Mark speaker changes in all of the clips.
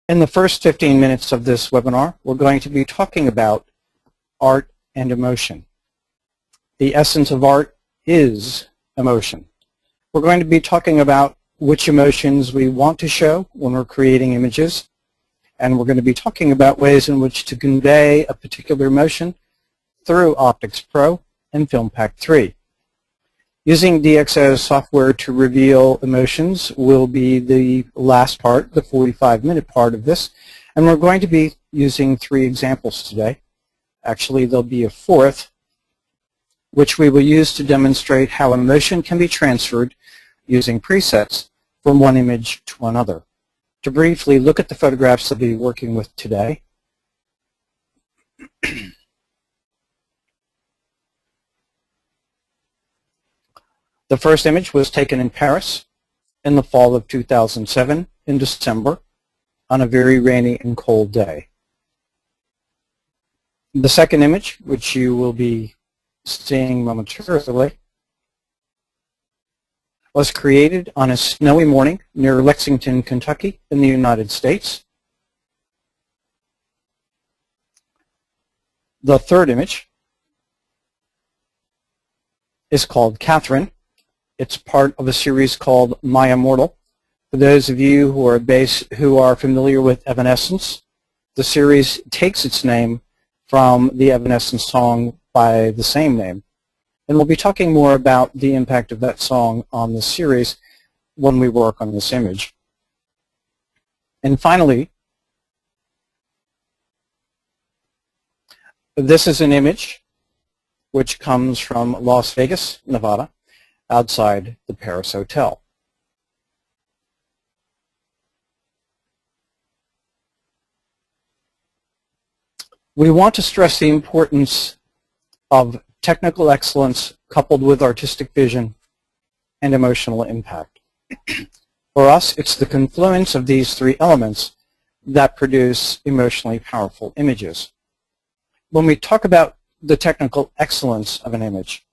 Speaker 1: In the first 15 minutes of this webinar, we're going to be talking about art and emotion. The essence of art is emotion. We're going to be talking about which emotions we want to show when we're creating images, and we're going to be talking about ways in which to convey a particular emotion through Optics Pro and FilmPack 3. Using DxO software to reveal emotions will be the last part, the 45-minute part of this, and we're going to be using 3 examples today. Actually, there'll be a 4th, which we will use to demonstrate how emotion can be transferred using presets from one image to another. To briefly look at the photographs that we'll be working with today. The first image was taken in Paris in the fall of 2007 in December on a very rainy and cold day. The second image, which you will be seeing momentarily, was created on a snowy morning near Lexington, Kentucky in the United States. The third image is called Catherine. It's part of a series called My Immortal. For those of you who are familiar with Evanescence, the series takes its name from the Evanescence song by the same name. And we'll be talking more about the impact of that song on the series when we work on this image. And finally, this is an image which comes from Las Vegas, Nevada, outside the Paris Hotel. We want to stress the importance of technical excellence coupled with artistic vision and emotional impact. For us, it's the confluence of these 3 elements that produce emotionally powerful images. When we talk about the technical excellence of an image,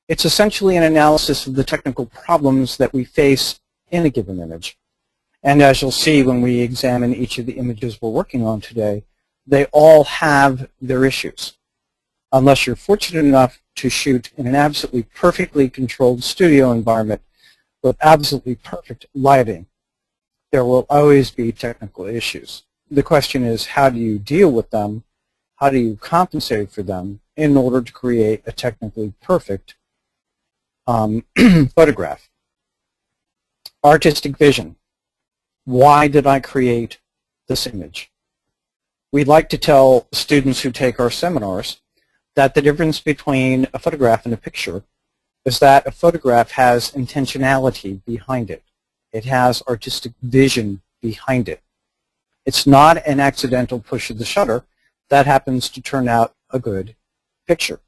Speaker 1: it's essentially an analysis of the technical problems that we face in a given image. And as you'll see when we examine each of the images we're working on today, they all have their issues. Unless you're fortunate enough to shoot in an absolutely perfectly controlled studio environment with absolutely perfect lighting, there will always be technical issues. The question is, how do you deal with them? How do you compensate for them in order to create a technically perfect photograph? Artistic vision. Why did I create this image? We'd like to tell students who take our seminars that the difference between a photograph and a picture is that a photograph has intentionality behind it. It has artistic vision behind it. It's not an accidental push of the shutter that happens to turn out a good picture.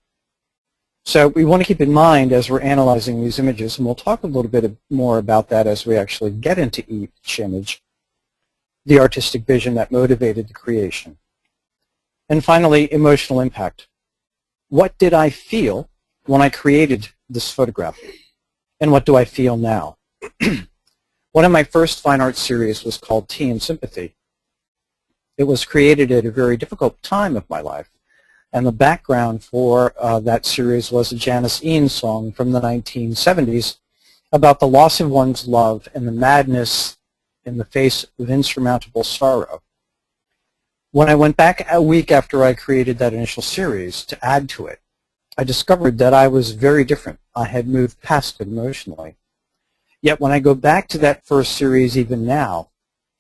Speaker 1: So we want to keep in mind as we're analyzing these images, and we'll talk a little bit more about that as we actually get into each image, the artistic vision that motivated the creation. And finally, emotional impact. What did I feel when I created this photograph? And what do I feel now? One of my first fine art series was called Tea and Sympathy. It was created at a very difficult time of my life. And the background for that series was a Janis Ian song from the 1970s about the loss of one's love and the madness in the face of insurmountable sorrow. When I went back a week after I created that initial series to add to it, I discovered that I was very different. I had moved past it emotionally. Yet when I go back to that first series even now,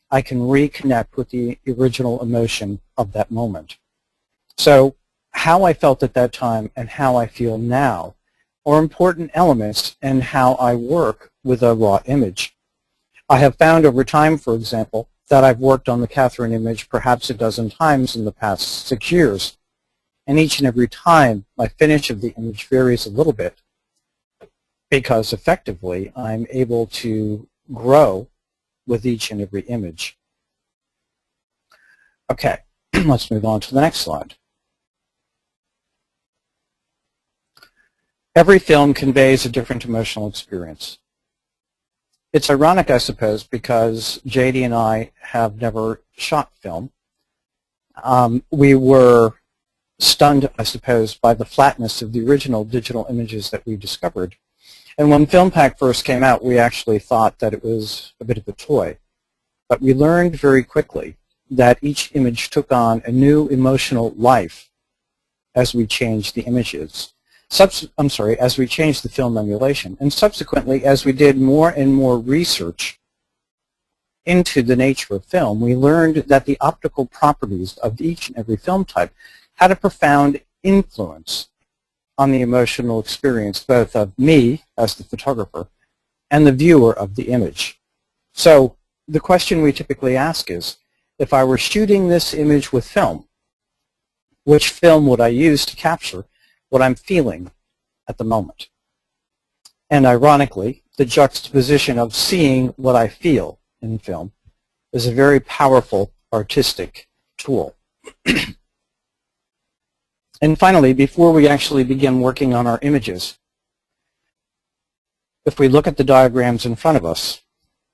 Speaker 1: I can reconnect with the original emotion of that moment. So how I felt at that time and how I feel now are important elements in how I work with a raw image. I have found over time, for example, that I've worked on the Catherine image perhaps a dozen times in the past 6 years. And each and every time, my finish of the image varies a little bit because effectively I'm able to grow with each and every image. Okay, let's move on to the next slide. Every film conveys a different emotional experience. It's ironic, I suppose, because JD and I have never shot film. We were stunned, I suppose, by the flatness of the original digital images that we discovered. And when FilmPack first came out, we actually thought that it was a bit of a toy. But we learned very quickly that each image took on a new emotional life as we changed the images. As we changed the film emulation. And subsequently, as we did more and more research into the nature of film, we learned that the optical properties of each and every film type had a profound influence on the emotional experience, both of me as the photographer and the viewer of the image. So the question we typically ask is, if I were shooting this image with film, which film would I use to capture what I'm feeling at the moment? And ironically, the juxtaposition of seeing what I feel in film is a very powerful artistic tool. And finally, before we actually begin working on our images, if we look at the diagrams in front of us,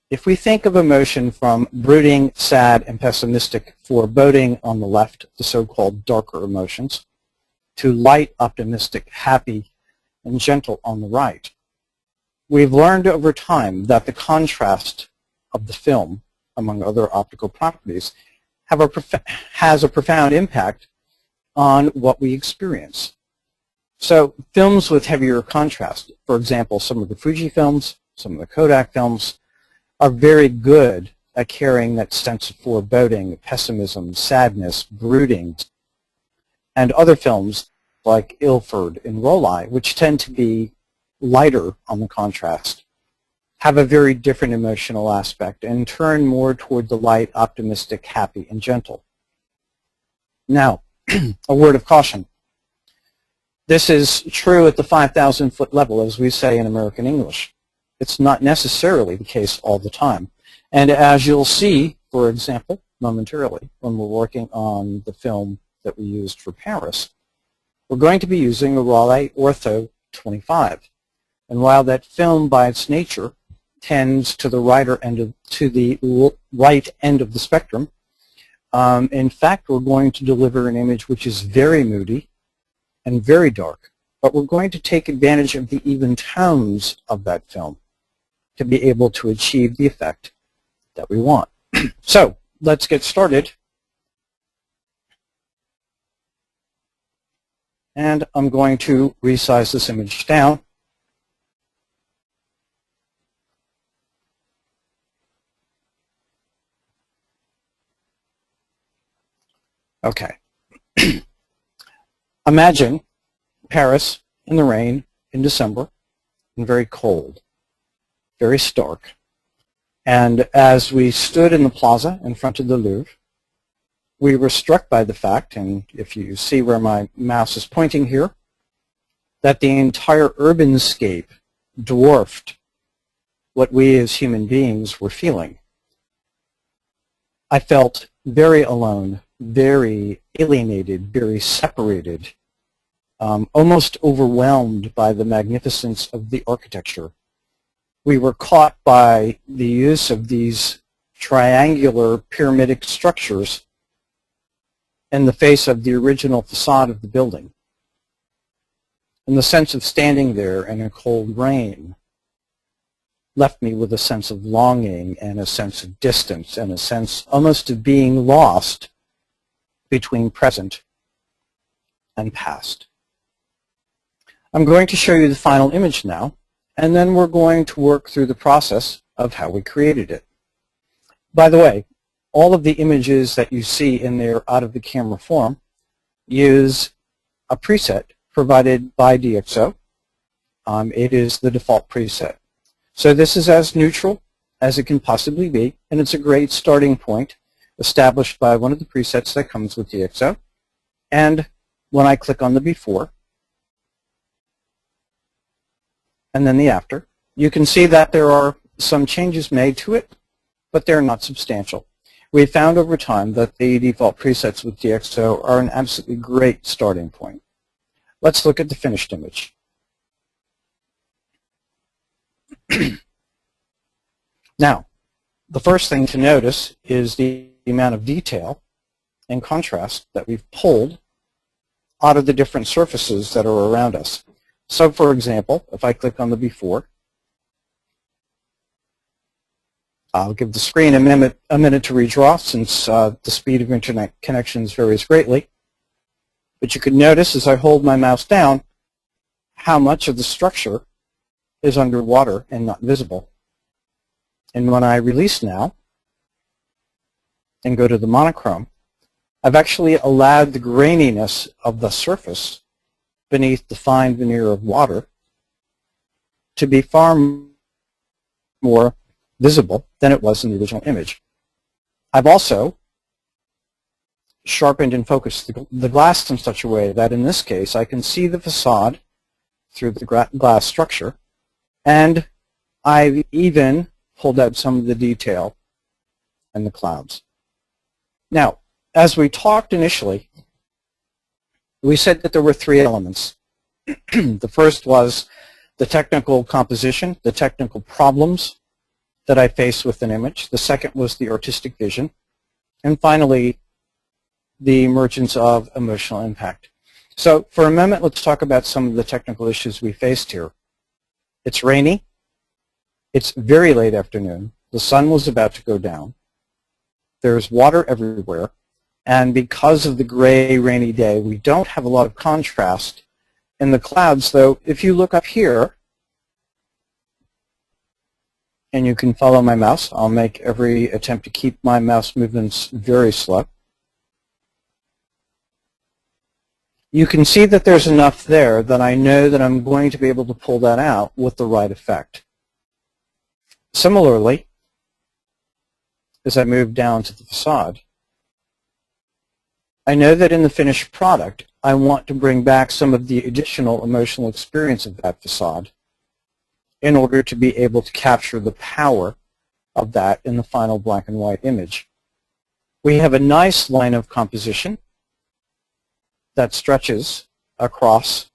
Speaker 1: if we think of emotion from brooding, sad, and pessimistic, foreboding on the left, the so-called darker emotions, to light, optimistic, happy, and gentle on the right, we've learned over time that the contrast of the film, among other optical properties, has a profound impact on what we experience. So films with heavier contrast, for example, some of the Fuji films, some of the Kodak films, are very good at carrying that sense of foreboding, pessimism, sadness, brooding, and other films like Ilford and Rolli, which tend to be lighter on the contrast, have a very different emotional aspect and turn more toward the light, optimistic, happy, and gentle. Now, a word of caution. This is true at the 5,000-foot level, as we say in American English. It's not necessarily the case all the time. And as you'll see, for example, momentarily, when we're working on the film that we used for Paris, we're going to be using a Rolli Ortho 25. And while that film by its nature tends to the right end of the spectrum, in fact, we're going to deliver an image which is very moody and very dark, but we're going to take advantage of the even tones of that film to be able to achieve the effect that we want. So let's get started. And I'm going to resize this image down. Okay. Imagine Paris in the rain in December and very cold, very stark. And as we stood in the plaza in front of the Louvre, we were struck by the fact, and if you see where my mouse is pointing here, that the entire urban scape dwarfed what we as human beings were feeling. I felt very alone, very alienated, very separated, almost overwhelmed by the magnificence of the architecture. We were caught by the use of these triangular pyramidic structures in the face of the original facade of the building. And the sense of standing there in a cold rain left me with a sense of longing and a sense of distance and a sense almost of being lost between present and past. I'm going to show you the final image now, and then we're going to work through the process of how we created it. By the way, all of the images that you see in their out-of-the-camera form use a preset provided by DxO. It is the default preset. So this is as neutral as it can possibly be, and it's a great starting point established by one of the presets that comes with DxO. And when I click on the before and then the after, you can see that there are some changes made to it, but they're not substantial. We found over time that the default presets with DxO are an absolutely great starting point. Let's look at the finished image. Now, the first thing to notice is the amount of detail and contrast that we've pulled out of the different surfaces that are around us. So, for example, if I click on the before, I'll give the screen a minute to redraw since the speed of internet connections varies greatly. But you can notice as I hold my mouse down how much of the structure is underwater and not visible. And when I release now and go to the monochrome, I've actually allowed the graininess of the surface beneath the fine veneer of water to be far more visible than it was in the original image. I've also sharpened and focused the glass in such a way that in this case I can see the facade through the glass structure, and I've even pulled out some of the detail and the clouds. Now, as we talked initially, we said that there were three elements. The first was the technical composition, the technical problems that I face with an image. The second was the artistic vision. And finally, the emergence of emotional impact. So for a moment, let's talk about some of the technical issues we faced here. It's rainy. It's very late afternoon. The sun was about to go down. There's water everywhere. And because of the gray, rainy day, we don't have a lot of contrast in the clouds, though if you look up here, and you can follow my mouse, I'll make every attempt to keep my mouse movements very slow. You can see that there's enough there that I know that I'm going to be able to pull that out with the right effect. Similarly, as I move down to the facade, I know that in the finished product, I want to bring back some of the additional emotional experience of that facade in order to be able to capture the power of that in the final black and white image. We have a nice line of composition that stretches across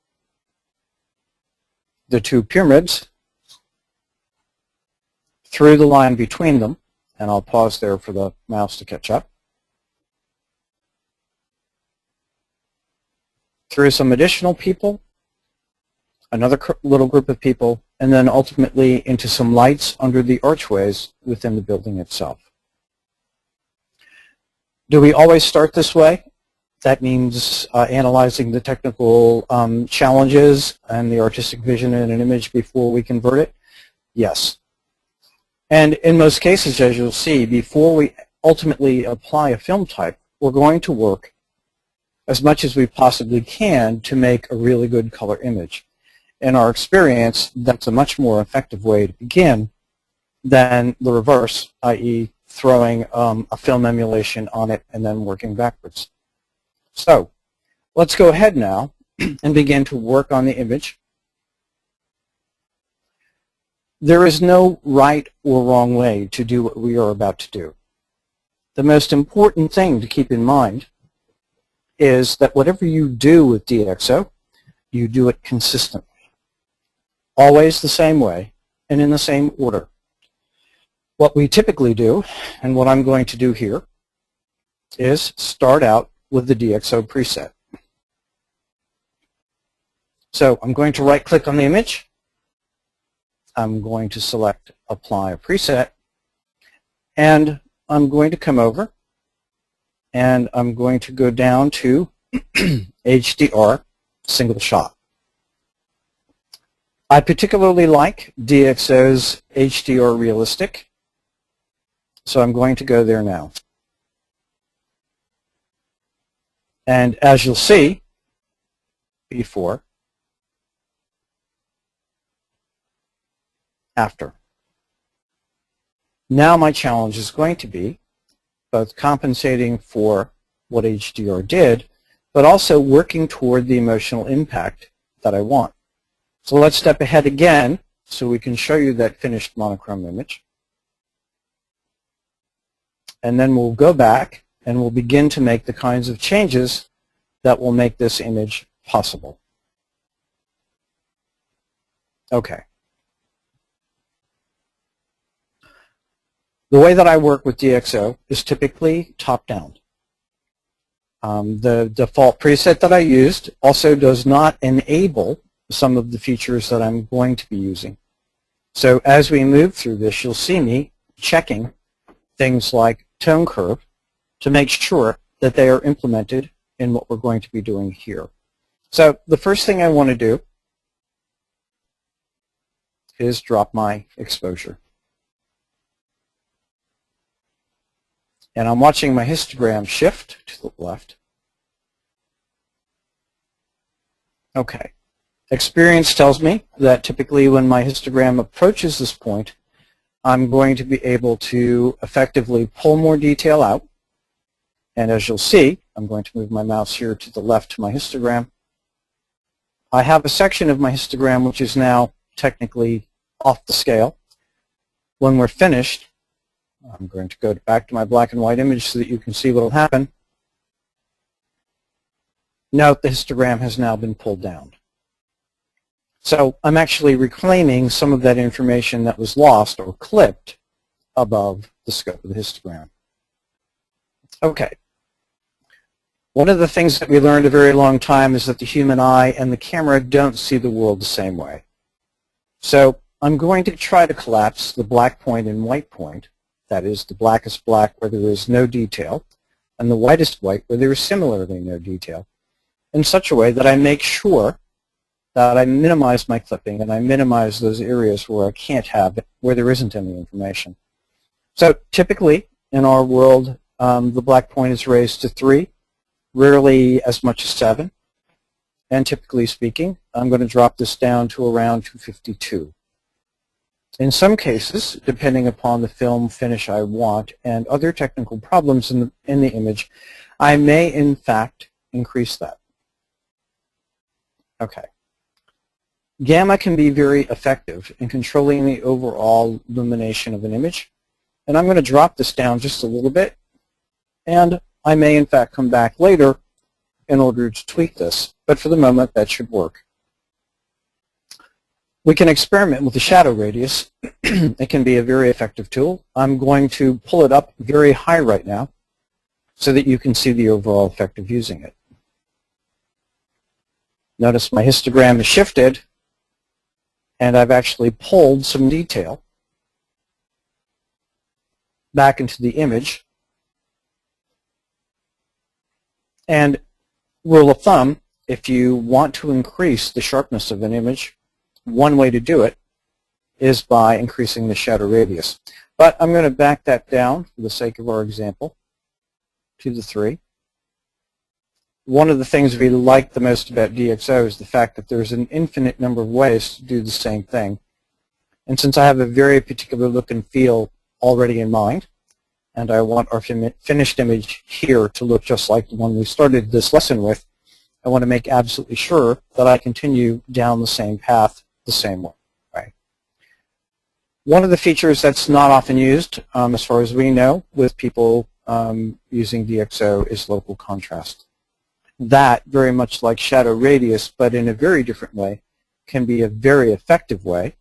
Speaker 1: the two pyramids through the line between them, and I'll pause there for the mouse to catch up, through some additional people, another little group of people, and then ultimately into some lights under the archways within the building itself. Do we always start this way? That means analyzing the technical challenges and the artistic vision in an image before we convert it? Yes. And in most cases, as you'll see, before we ultimately apply a film type, we're going to work as much as we possibly can to make a really good color image. In our experience, that's a much more effective way to begin than the reverse, i.e. throwing a film emulation on it and then working backwards. So let's go ahead now and begin to work on the image. There is no right or wrong way to do what we are about to do. The most important thing to keep in mind is that whatever you do with DxO, you do it consistently. Always the same way and in the same order. What we typically do, and what I'm going to do here, is start out with the DxO preset. So I'm going to right-click on the image. I'm going to select Apply a Preset, and I'm going to come over, and I'm going to go down to HDR Single Shot. I particularly like DxO's HDR Realistic, so I'm going to go there now. And as you'll see, before, after. Now my challenge is going to be both compensating for what HDR did, but also working toward the emotional impact that I want. So let's step ahead again so we can show you that finished monochrome image. And then we'll go back and we'll begin to make the kinds of changes that will make this image possible. Okay. The way that I work with DxO is typically top-down. The default preset that I used also does not enable some of the features that I'm going to be using. So as we move through this, you'll see me checking things like tone curve to make sure that they are implemented in what we're going to be doing here. So the first thing I want to do is drop my exposure. And I'm watching my histogram shift to the left. Okay. Experience tells me that typically when my histogram approaches this point, I'm going to be able to effectively pull more detail out. And as you'll see, I'm going to move my mouse here to the left to my histogram. I have a section of my histogram which is now technically off the scale. When we're finished, I'm going to go back to my black and white image so that you can see what will happen. Note the histogram has now been pulled down. So I'm actually reclaiming some of that information that was lost or clipped above the scope of the histogram. Okay. One of the things that we learned a very long time is that the human eye and the camera don't see the world the same way. So I'm going to try to collapse the black point and white point, that is the blackest black where there is no detail, and the whitest white where there is similarly no detail, in such a way that I make sure that I minimize my clipping and I minimize those areas where I can't have it, where there isn't any information. So typically in our world, the black point is raised to 3, rarely as much as 7. And typically speaking, I'm going to drop this down to around 252. In some cases, depending upon the film finish I want and other technical problems in the image, I may in fact increase that. Okay. Gamma can be very effective in controlling the overall illumination of an image. And I'm going to drop this down just a little bit. And I may in fact come back later in order to tweak this. But for the moment, that should work. We can experiment with the shadow radius. It can be a very effective tool. I'm going to pull it up very high right now so that you can see the overall effect of using it. Notice my histogram is shifted, and I've actually pulled some detail back into the image. And rule of thumb, if you want to increase the sharpness of an image, one way to do it is by increasing the shadow radius. But I'm going to back that down for the sake of our example to the 3. One of the things we like the most about DxO is the fact that there's an infinite number of ways to do the same thing. And since I have a very particular look and feel already in mind, and I want our finished image here to look just like the one we started this lesson with, I want to make absolutely sure that I continue down the same path the same way. Right? One of the features that's not often used, as far as we know, with people using DxO is local contrast. That, very much like shadow radius, but in a very different way, can be a very effective way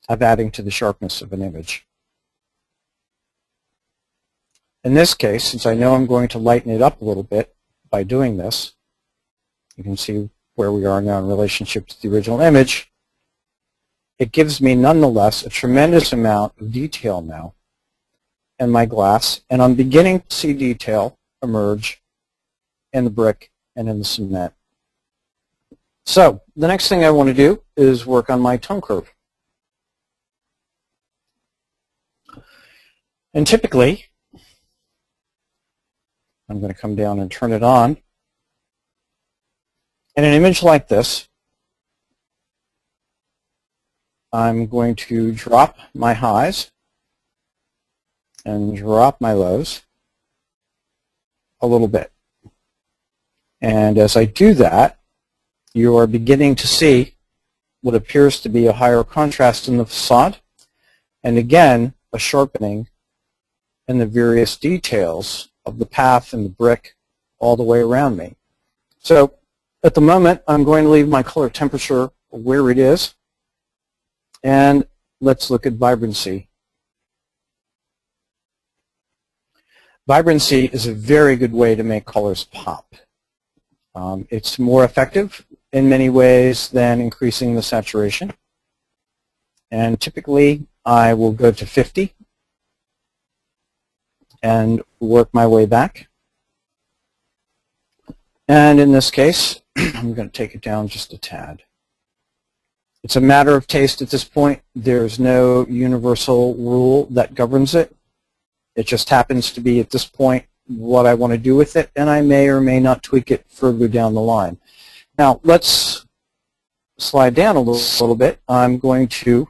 Speaker 1: of adding to the sharpness of an image. In this case, since I know I'm going to lighten it up a little bit by doing this, you can see where we are now in relationship to the original image. It gives me nonetheless a tremendous amount of detail now in my glass, and I'm beginning to see detail emerge in the brick and in the cement. So the next thing I want to do is work on my tone curve. And typically, I'm going to come down and turn it on. In an image like this, I'm going to drop my highs and drop my lows a little bit. And as I do that, you are beginning to see what appears to be a higher contrast in the facade, and again, a sharpening in the various details of the path and the brick all the way around me. So at the moment, I'm going to leave my color temperature where it is, and let's look at vibrancy Vibrancy is a very good way to make colors pop. It's more effective in many ways than increasing the saturation. And typically, I will go to 50 and work my way back. And in this case, I'm going to take it down just a tad. It's a matter of taste at this point. There's no universal rule that governs it. It just happens to be at this point what I want to do with it, and I may or may not tweak it further down the line. Now, let's slide down a little bit. I'm going to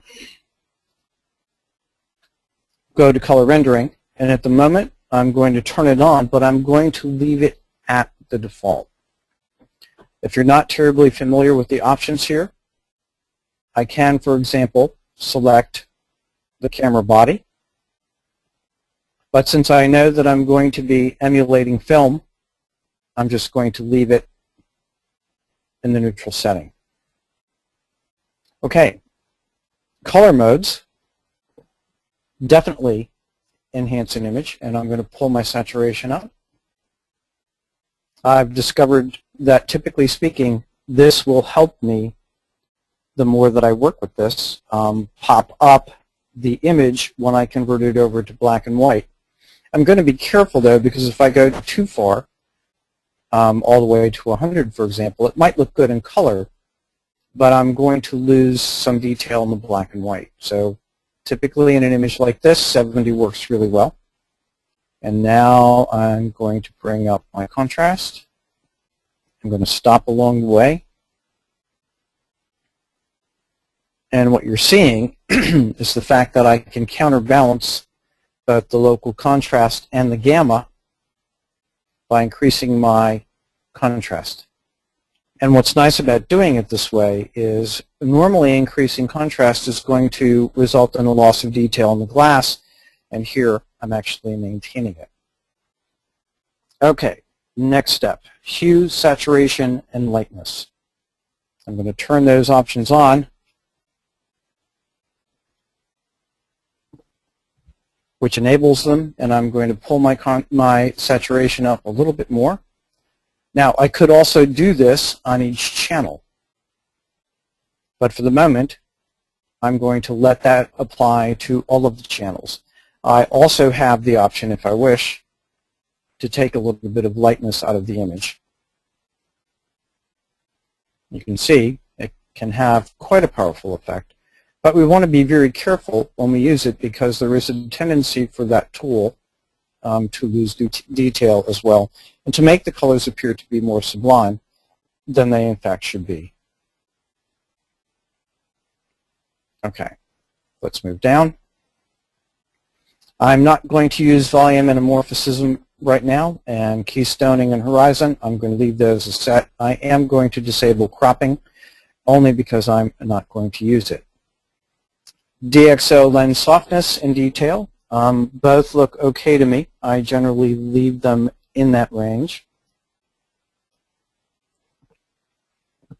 Speaker 1: go to color rendering, and at the moment, I'm going to turn it on, but I'm going to leave it at the default. If you're not terribly familiar with the options here, I can, for example, select the camera body. But since I know that I'm going to be emulating film, I'm just going to leave it in the neutral setting. Okay, color modes definitely enhance an image, and I'm going to pull my saturation up. I've discovered that, typically speaking, this will help me, the more that I work with this, pop up the image when I convert it over to black and white. I'm going to be careful, though, because if I go too far, all the way to 100, for example, it might look good in color, but I'm going to lose some detail in the black and white. So typically in an image like this, 70 works really well. And now I'm going to bring up my contrast. I'm going to stop along the way. And what you're seeing is the fact that I can counterbalance both the local contrast and the gamma by increasing my contrast. And what's nice about doing it this way is normally increasing contrast is going to result in a loss of detail in the glass, and here I'm actually maintaining it. Okay, next step, hue, saturation, and lightness. I'm going to turn those options on, which enables them, and I'm going to pull my saturation up a little bit more. Now, I could also do this on each channel, but for the moment, I'm going to let that apply to all of the channels. I also have the option, if I wish, to take a little bit of lightness out of the image. You can see it can have quite a powerful effect. But we want to be very careful when we use it because there is a tendency for that tool to lose detail as well and to make the colors appear to be more sublime than they in fact should be. Okay, let's move down. I'm not going to use volume and amorphism right now, and keystoning and horizon, I'm going to leave those as set. I am going to disable cropping only because I'm not going to use it. DxO lens softness and detail, both look okay to me. I generally leave them in that range.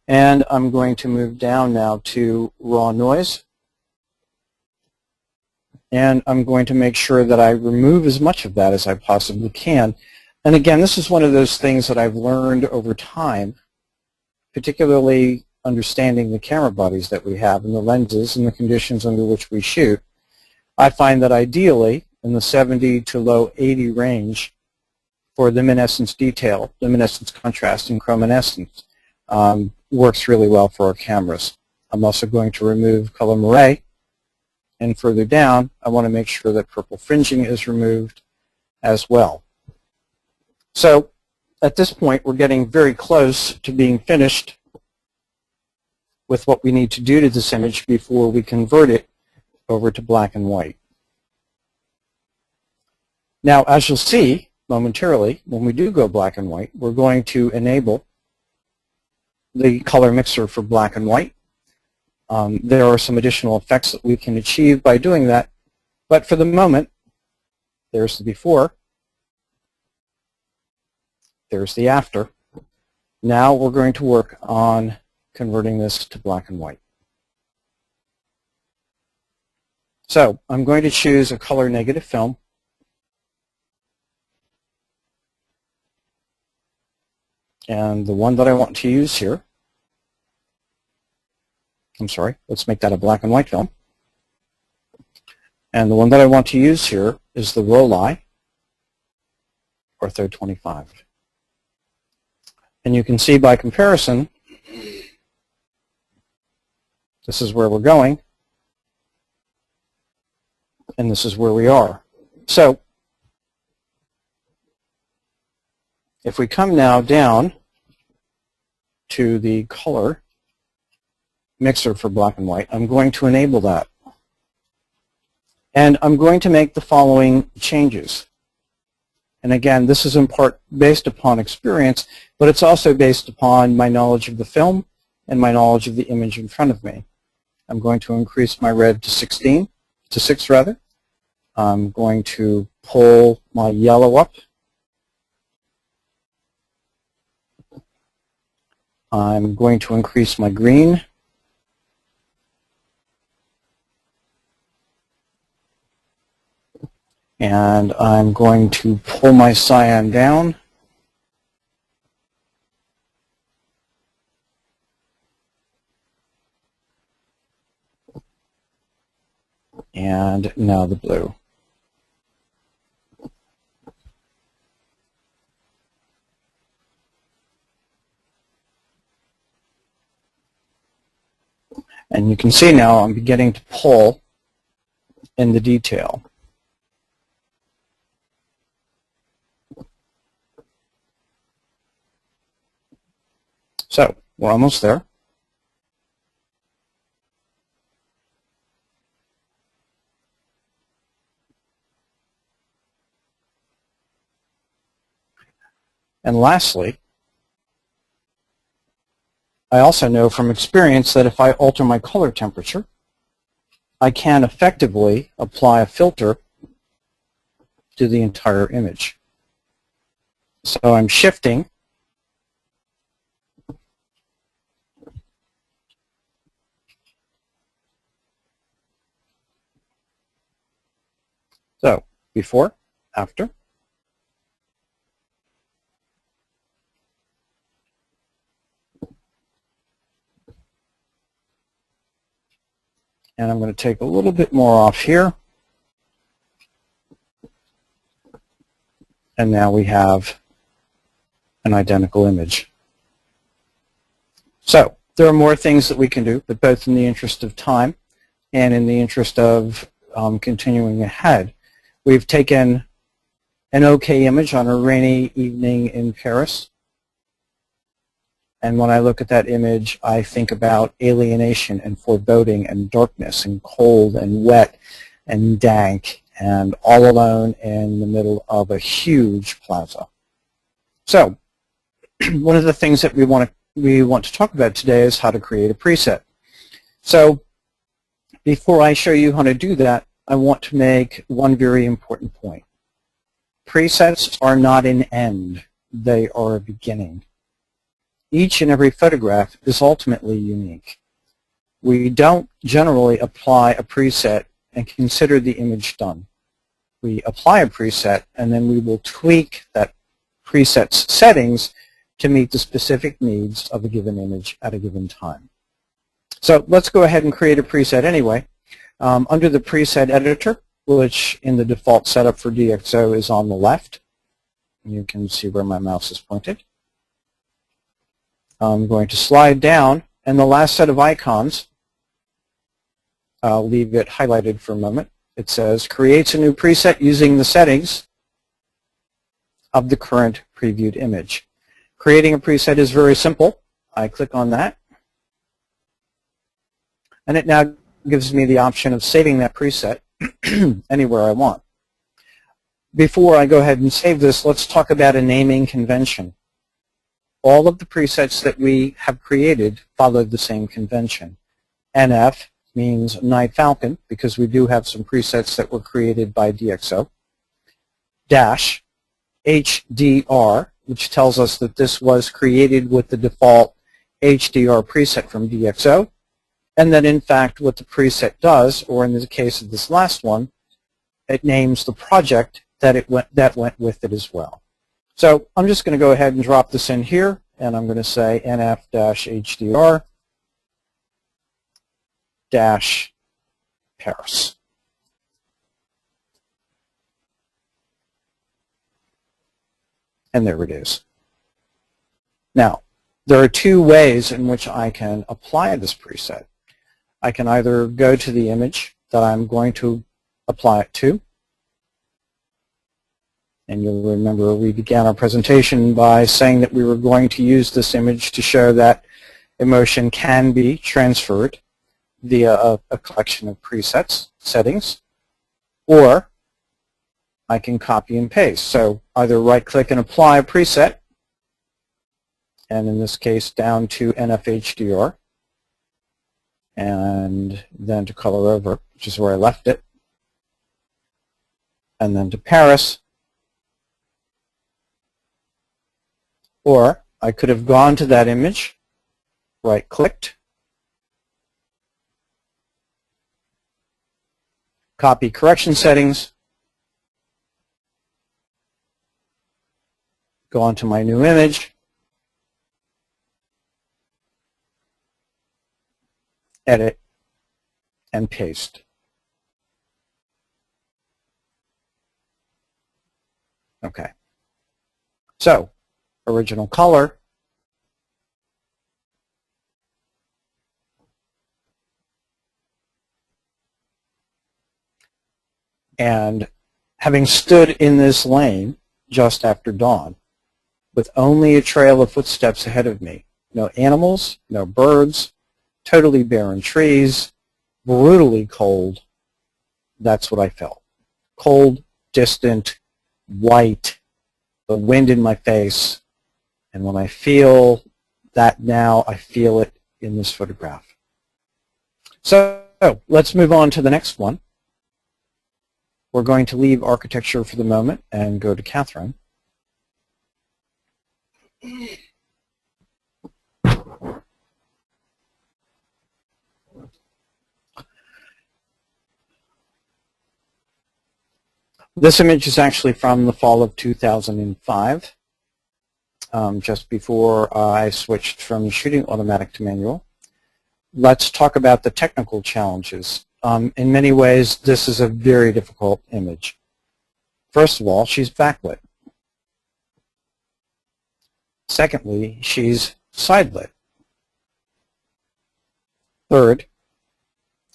Speaker 1: And I'm going to move down now to raw noise. And I'm going to make sure that I remove as much of that as I possibly can. And again, this is one of those things that I've learned over time, particularly understanding the camera bodies that we have and the lenses and the conditions under which we shoot. I find that ideally in the 70 to low 80 range for luminescence detail, luminescence contrast, and chrominescence works really well for our cameras. I'm also going to remove color moire, and further down I want to make sure that purple fringing is removed as well. So at this point we're getting very close to being finished with what we need to do to this image before we convert it over to black and white. Now, as you'll see momentarily, when we do go black and white, we're going to enable the color mixer for black and white. There are some additional effects that we can achieve by doing that, but for the moment, there's the before, there's the after. Now we're going to work on converting this to black and white. So I'm going to choose a color negative film. And the one that I want to use here, I'm sorry, let's make that a black and white film. And the one that I want to use here is the Rolei Ortho 25. And you can see by comparison, this is where we're going, and this is where we are. So, if we come now down to the color mixer for black and white, I'm going to enable that. And I'm going to make the following changes. And again, this is in part based upon experience, but it's also based upon my knowledge of the film and my knowledge of the image in front of me. I'm going to increase my red to 6 rather. I'm going to pull my yellow up. I'm going to increase my green. And I'm going to pull my cyan down. And now the blue. And you can see now I'm beginning to pull in the detail. So, we're almost there. And lastly, I also know from experience that if I alter my color temperature, I can effectively apply a filter to the entire image. So I'm shifting so before, after. And I'm going to take a little bit more off here. And now we have an identical image. So there are more things that we can do, but both in the interest of time and in the interest of continuing ahead. We've taken an okay image on a rainy evening in Paris. And when I look at that image, I think about alienation and foreboding and darkness and cold and wet and dank and all alone in the middle of a huge plaza. So one of the things that we want to talk about today is how to create a preset. So before I show you how to do that, I want to make one very important point. Presets are not an end. They are a beginning. Each and every photograph is ultimately unique. We don't generally apply a preset and consider the image done. We apply a preset and then we will tweak that preset's settings to meet the specific needs of a given image at a given time. So let's go ahead and create a preset anyway. Under the preset editor, which in the default setup for DxO is on the left, you can see where my mouse is pointed. I'm going to slide down, and the last set of icons, I'll leave it highlighted for a moment. It says, creates a new preset using the settings of the current previewed image. Creating a preset is very simple. I click on that, and it now gives me the option of saving that preset anywhere I want. Before I go ahead and save this, let's talk about a naming convention. All of the presets that we have created follow the same convention. NF means Night Falcon, because we do have some presets that were created by DxO. Dash, HDR, which tells us that this was created with the default HDR preset from DxO, and that in fact what the preset does, or in the case of this last one, it names the project that went with it as well. So I'm just going to go ahead and drop this in here, and I'm going to say nf-hdr-Paris. And there it is. Now, there are two ways in which I can apply this preset. I can either go to the image that I'm going to apply it to, and you'll remember we began our presentation by saying that we were going to use this image to show that emotion can be transferred via a collection of presets, settings, or I can copy and paste. So either right-click and apply a preset, and in this case down to NFHDR, and then to color over, which is where I left it, and then to Paris. Or I could have gone to that image, right-clicked, copy correction settings, go on to my new image, edit, and paste. Okay. So, original color, and having stood in this lane just after dawn, with only a trail of footsteps ahead of me, no animals, no birds, totally barren trees, brutally cold, that's what I felt. Cold, distant, white, the wind in my face, and when I feel that now, I feel it in this photograph. So let's move on to the next one. We're going to leave architecture for the moment and go to Catherine. This image is actually from the fall of 2005, just before I switched from shooting automatic to manual. Let's talk about the technical challenges. In many ways, this is a very difficult image. First of all, she's backlit. Secondly, she's sidelit. Third,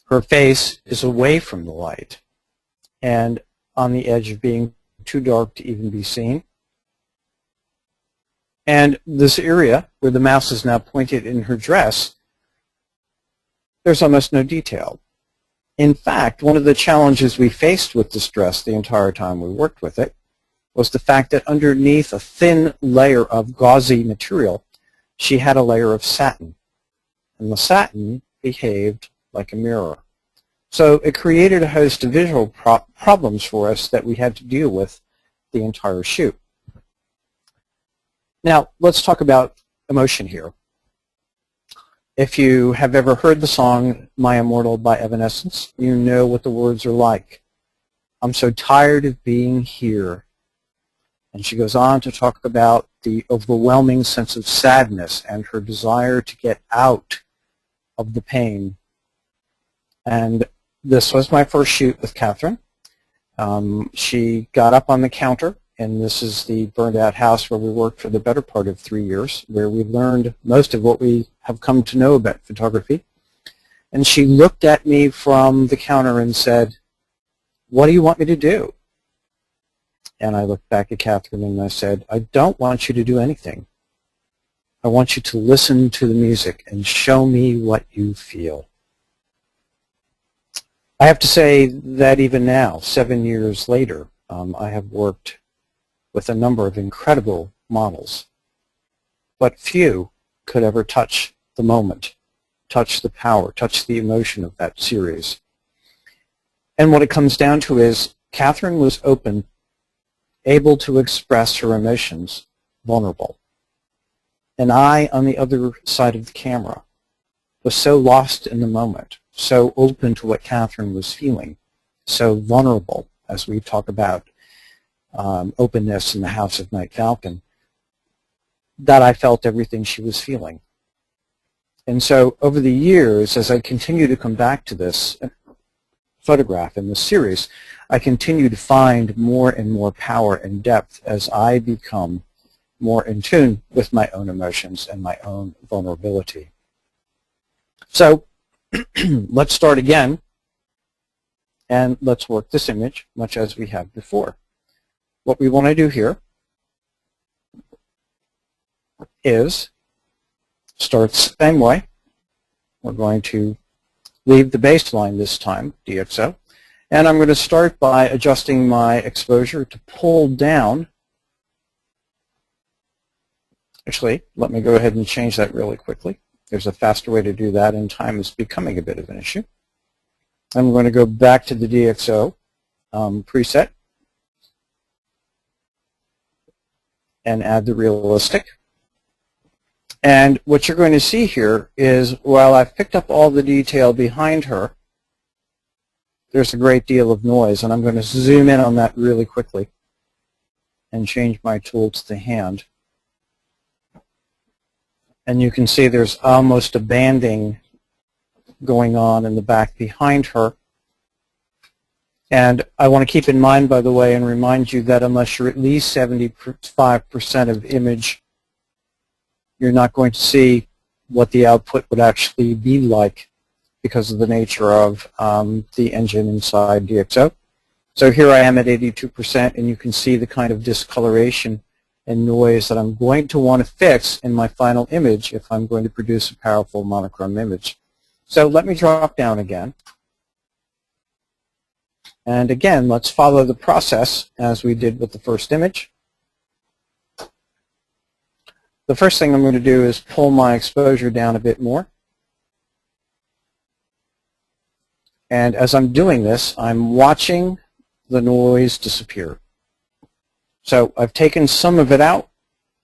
Speaker 1: her face is away from the light and on the edge of being too dark to even be seen. And this area where the mouse is now pointed in her dress, there's almost no detail. In fact, one of the challenges we faced with this dress the entire time we worked with it was the fact that underneath a thin layer of gauzy material, she had a layer of satin. And the satin behaved like a mirror. So it created a host of visual problems for us that we had to deal with the entire shoot. Now, let's talk about emotion here. If you have ever heard the song My Immortal by Evanescence, you know what the words are like. I'm so tired of being here. And she goes on to talk about the overwhelming sense of sadness and her desire to get out of the pain. And this was my first shoot with Catherine. She got up on the counter, and this is the burned-out house where we worked for the better part of 3 years, where we learned most of what we have come to know about photography. And she looked at me from the counter and said, "What do you want me to do?" And I looked back at Catherine and I said, "I don't want you to do anything. I want you to listen to the music and show me what you feel." I have to say that even now, 7 years later, I have worked with a number of incredible models, but few could ever touch the moment, touch the power, touch the emotion of that series. And what it comes down to is Catherine was open, able to express her emotions, vulnerable. And I, on the other side of the camera, was so lost in the moment, so open to what Catherine was feeling, so vulnerable, as we talk about openness in the House of Night Falcon. that I felt everything she was feeling. And so over the years, as I continue to come back to this photograph in this series, I continue to find more and more power and depth as I become more in tune with my own emotions and my own vulnerability. So let's start again, and let's work this image much as we have before. What we want to do here is start the same way. We're going to leave the baseline this time, DxO, and I'm going to start by adjusting my exposure to pull down. Actually, let me go ahead and change that really quickly. There's a faster way to do that, and time is becoming a bit of an issue. I'm going to go back to the DxO preset and add the realistic. And what you're going to see here is, while I've picked up all the detail behind her, there's a great deal of noise, and I'm going to zoom in on that really quickly and change my tool to the hand. And you can see there's almost a banding going on in the back behind her. And I want to keep in mind, by the way, and remind you that unless you're at least 75% of image, you're not going to see what the output would actually be like because of the nature of the engine inside DxO. So here I am at 82%, and you can see the kind of discoloration and noise that I'm going to want to fix in my final image if I'm going to produce a powerful monochrome image. So let me drop down again. And again, let's follow the process as we did with the first image. The first thing I'm going to do is pull my exposure down a bit more. And as I'm doing this, I'm watching the noise disappear. So I've taken some of it out,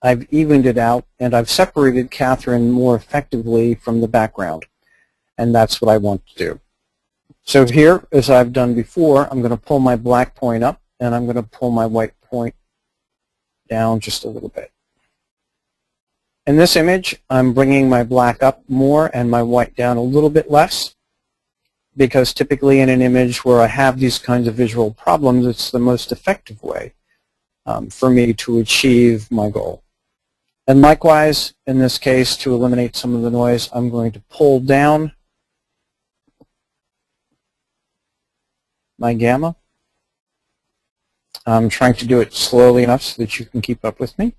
Speaker 1: I've evened it out, and I've separated Catherine more effectively from the background. And that's what I want to do. So here, as I've done before, I'm going to pull my black point up, and I'm going to pull my white point down just a little bit. In this image, I'm bringing my black up more and my white down a little bit less, because typically in an image where I have these kinds of visual problems, it's the most effective way for me to achieve my goal. And likewise, in this case, to eliminate some of the noise, I'm going to pull down my gamma. I'm trying to do it slowly enough so that you can keep up with me.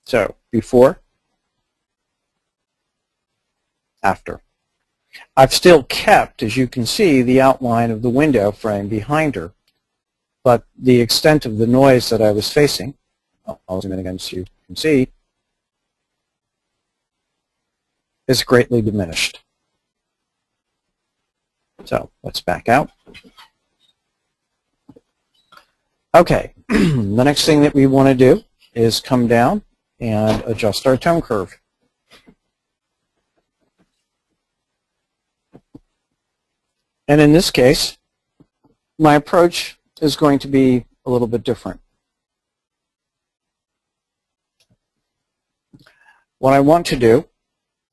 Speaker 1: So, before, after. I've still kept, as you can see, the outline of the window frame behind her, but the extent of the noise that I was facing, I'll zoom in again so you can see, is greatly diminished. So, let's back out. Okay, the next thing that we want to do is come down and adjust our tone curve. And in this case, my approach is going to be a little bit different. What I want to do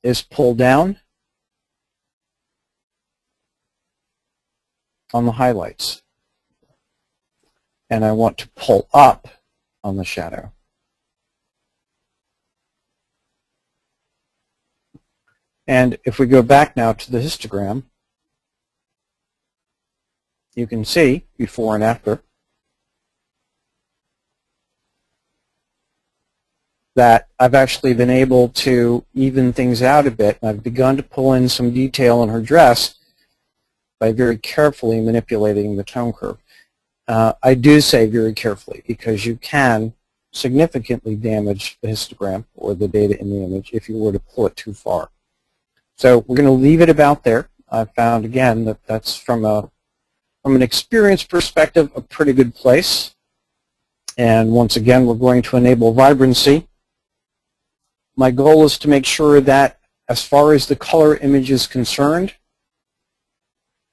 Speaker 1: is pull down on the highlights, and I want to pull up on the shadow. And if we go back now to the histogram, you can see before and after that I've actually been able to even things out a bit. I've begun to pull in some detail in her dress by very carefully manipulating the tone curve. I do say very carefully because you can significantly damage the histogram or the data in the image if you were to pull it too far. So we're going to leave it about there. I've found, again, that that's from an experience perspective a pretty good place. And once again, we're going to enable vibrancy. My goal is to make sure that as far as the color image is concerned,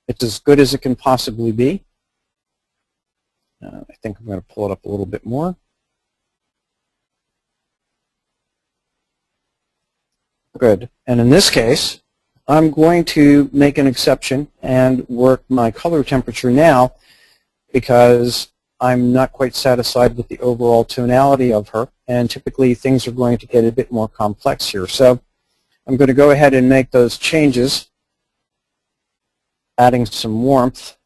Speaker 1: it's as good as it can possibly be. I think I'm going to pull it up a little bit more. Good. And in this case, I'm going to make an exception and work my color temperature now because I'm not quite satisfied with the overall tonality of her, and typically things are going to get a bit more complex here. So I'm going to go ahead and make those changes, adding some warmth.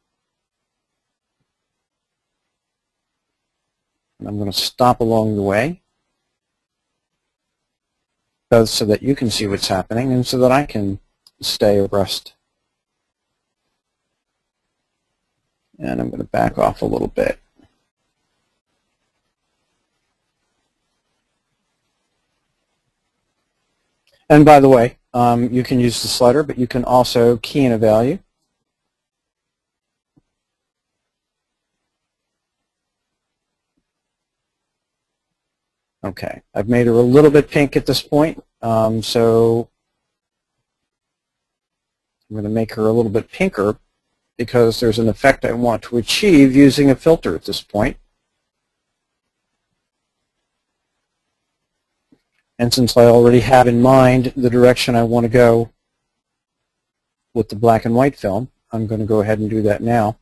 Speaker 1: And I'm going to stop along the way, both so that you can see what's happening and so that I can stay abreast. And I'm going to back off a little bit. And by the way, you can use the slider, but you can also key in a value. Okay, I've made her a little bit pink at this point, so I'm going to make her a little bit pinker because there's an effect I want to achieve using a filter at this point. And since I already have in mind the direction I want to go with the black and white film, I'm going to go ahead and do that now.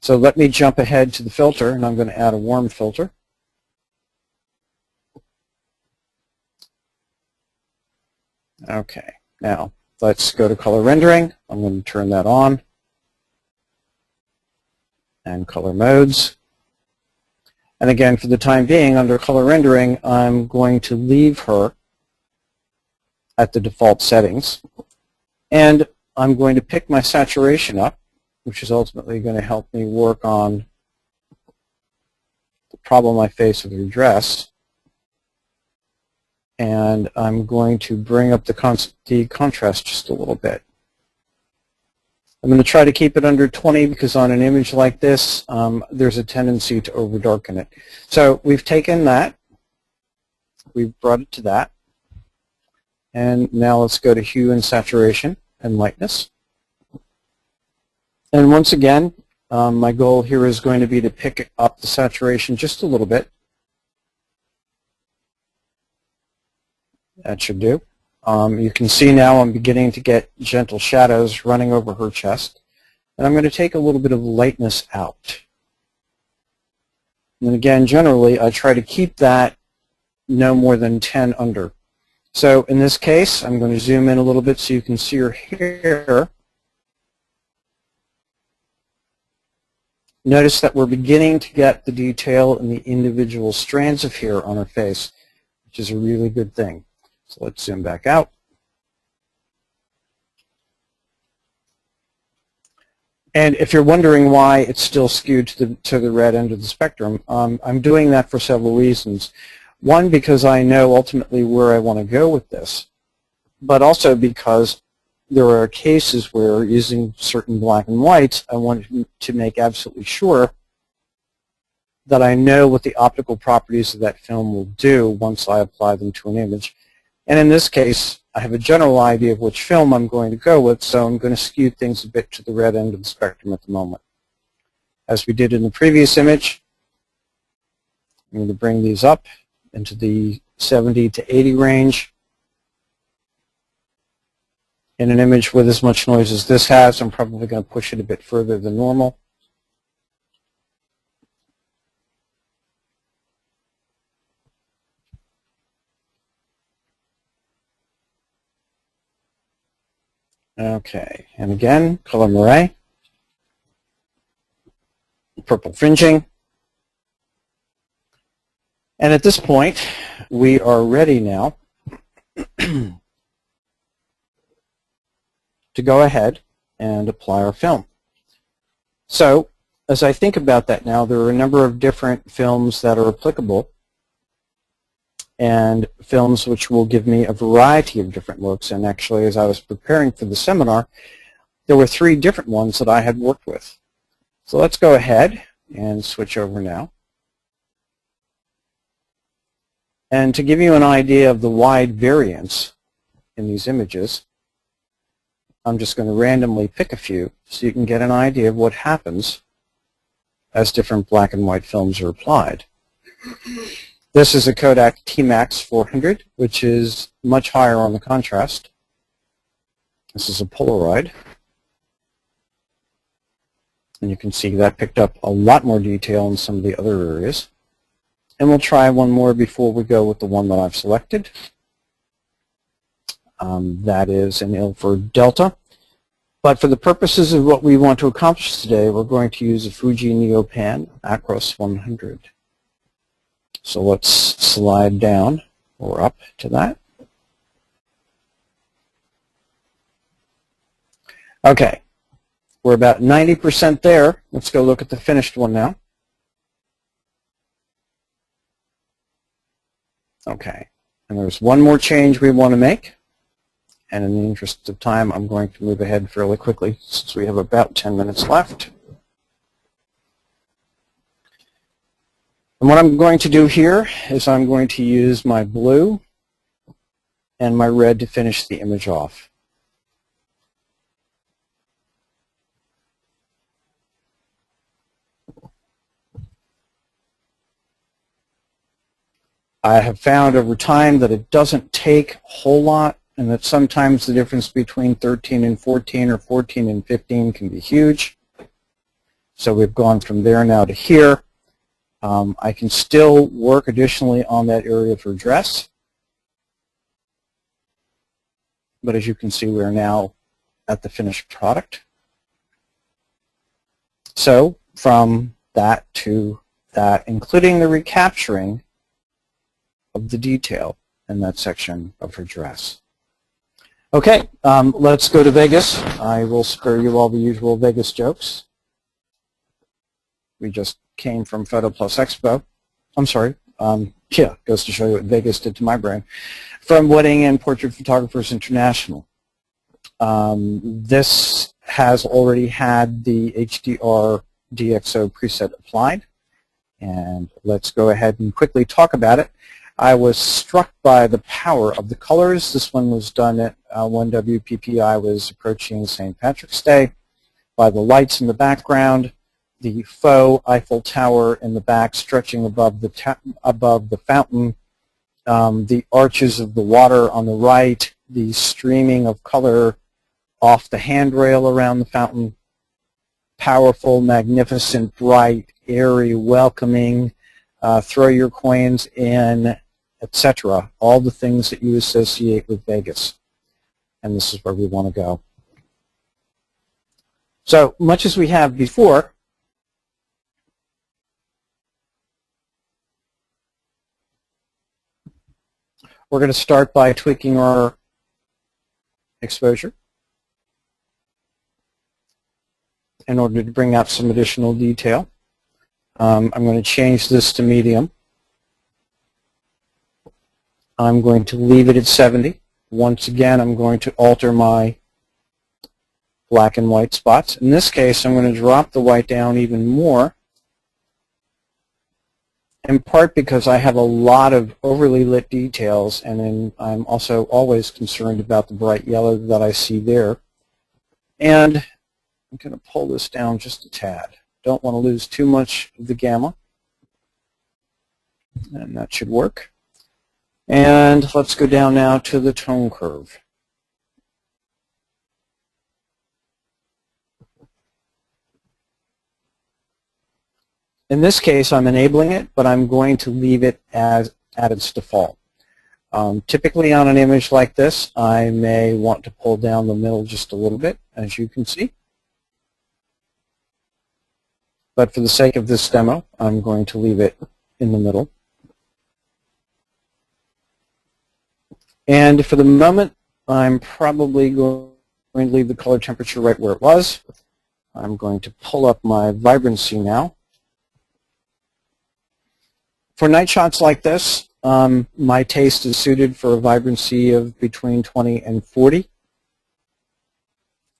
Speaker 1: So let me jump ahead to the filter, and I'm going to add a warm filter. Okay, now let's go to color rendering. I'm going to turn that on. And color modes. And again, for the time being, under color rendering, I'm going to leave her at the default settings. And I'm going to pick my saturation up, which is ultimately going to help me work on the problem I face with her dress. And I'm going to bring up the contrast just a little bit. I'm going to try to keep it under 20 because on an image like this, there's a tendency to overdarken it. So we've taken that, we've brought it to that, and now let's go to Hue and Saturation and Lightness. And once again, my goal here is going to be to pick up the saturation just a little bit. That should do. You can see now I'm beginning to get gentle shadows running over her chest. And I'm going to take a little bit of lightness out. And again, generally, I try to keep that no more than 10 under. So in this case, I'm going to zoom in a little bit so you can see her hair. Notice that we're beginning to get the detail in the individual strands of hair on her face, which is a really good thing. So let's zoom back out. And if you're wondering why it's still skewed to the red end of the spectrum, I'm doing that for several reasons. One, because I know ultimately where I want to go with this, but also because there are cases where using certain black and whites, I want to make absolutely sure that I know what the optical properties of that film will do once I apply them to an image. And in this case, I have a general idea of which film I'm going to go with, so I'm going to skew things a bit to the red end of the spectrum at the moment. As we did in the previous image, I'm going to bring these up into the 70 to 80 range. In an image with as much noise as this has, I'm probably going to push it a bit further than normal. Okay, and again, color moire, purple fringing. And at this point, we are ready now to go ahead and apply our film. So, as I think about that now, there are a number of different films that are applicable, and films which will give me a variety of different looks. And actually, as I was preparing for the seminar, there were 3 different ones that I had worked with. So let's go ahead and switch over now. And to give you an idea of the wide variance in these images, I'm just going to randomly pick a few so you can get an idea of what happens as different black and white films are applied. This is a Kodak T-Max 400, which is much higher on the contrast. This is a Polaroid. And you can see that picked up a lot more detail in some of the other areas. And we'll try one more before we go with the one that I've selected. That is an Ilford Delta. But for the purposes of what we want to accomplish today, we're going to use a Fuji Neopan Acros 100. So let's slide down or up to that. Okay, we're about 90% there. Let's go look at the finished one now. Okay, and there's one more change we want to make. And in the interest of time, I'm going to move ahead fairly quickly since we have about 10 minutes left. And what I'm going to do here is I'm going to use my blue and my red to finish the image off. I have found over time that it doesn't take a whole lot, and that sometimes the difference between 13 and 14 or 14 and 15 can be huge. So we've gone from there now to here. I can still work additionally on that area for dress. But as you can see, we're now at the finished product. So from that to that, including the recapturing of the detail in that section of her dress. Okay, let's go to Vegas. I will spare you all the usual Vegas jokes. We just came from Photo Plus Expo. I'm sorry. Yeah, goes to show you what Vegas did to my brain. From Wedding and Portrait Photographers International. This has already had the HDR DxO preset applied. And let's go ahead and quickly talk about it. I was struck by the power of the colors. This one was done at when WPPI was approaching St. Patrick's Day, by the lights in the background, the faux Eiffel Tower in the back stretching above the fountain, the arches of the water on the right, the streaming of color off the handrail around the fountain, powerful, magnificent, bright, airy, welcoming, throw your coins in, etc. All the things that you associate with Vegas. And this is where we want to go. So much as we have before, we're going to start by tweaking our exposure in order to bring out some additional detail. I'm going to change this to medium. I'm going to leave it at 70. Once again, I'm going to alter my black and white spots. In this case, I'm going to drop the white down even more, in part because I have a lot of overly lit details, and then I'm also always concerned about the bright yellow that I see there. And I'm going to pull this down just a tad. Don't want to lose too much of the gamma. And that should work. And let's go down now to the tone curve. In this case, I'm enabling it, but I'm going to leave it as at its default. Typically on an image like this, I may want to pull down the middle just a little bit, as you can see. But for the sake of this demo, I'm going to leave it in the middle. And for the moment, I'm probably going to leave the color temperature right where it was. I'm going to pull up my vibrancy now. For night shots like this, my taste is suited for a vibrancy of between 20 and 40.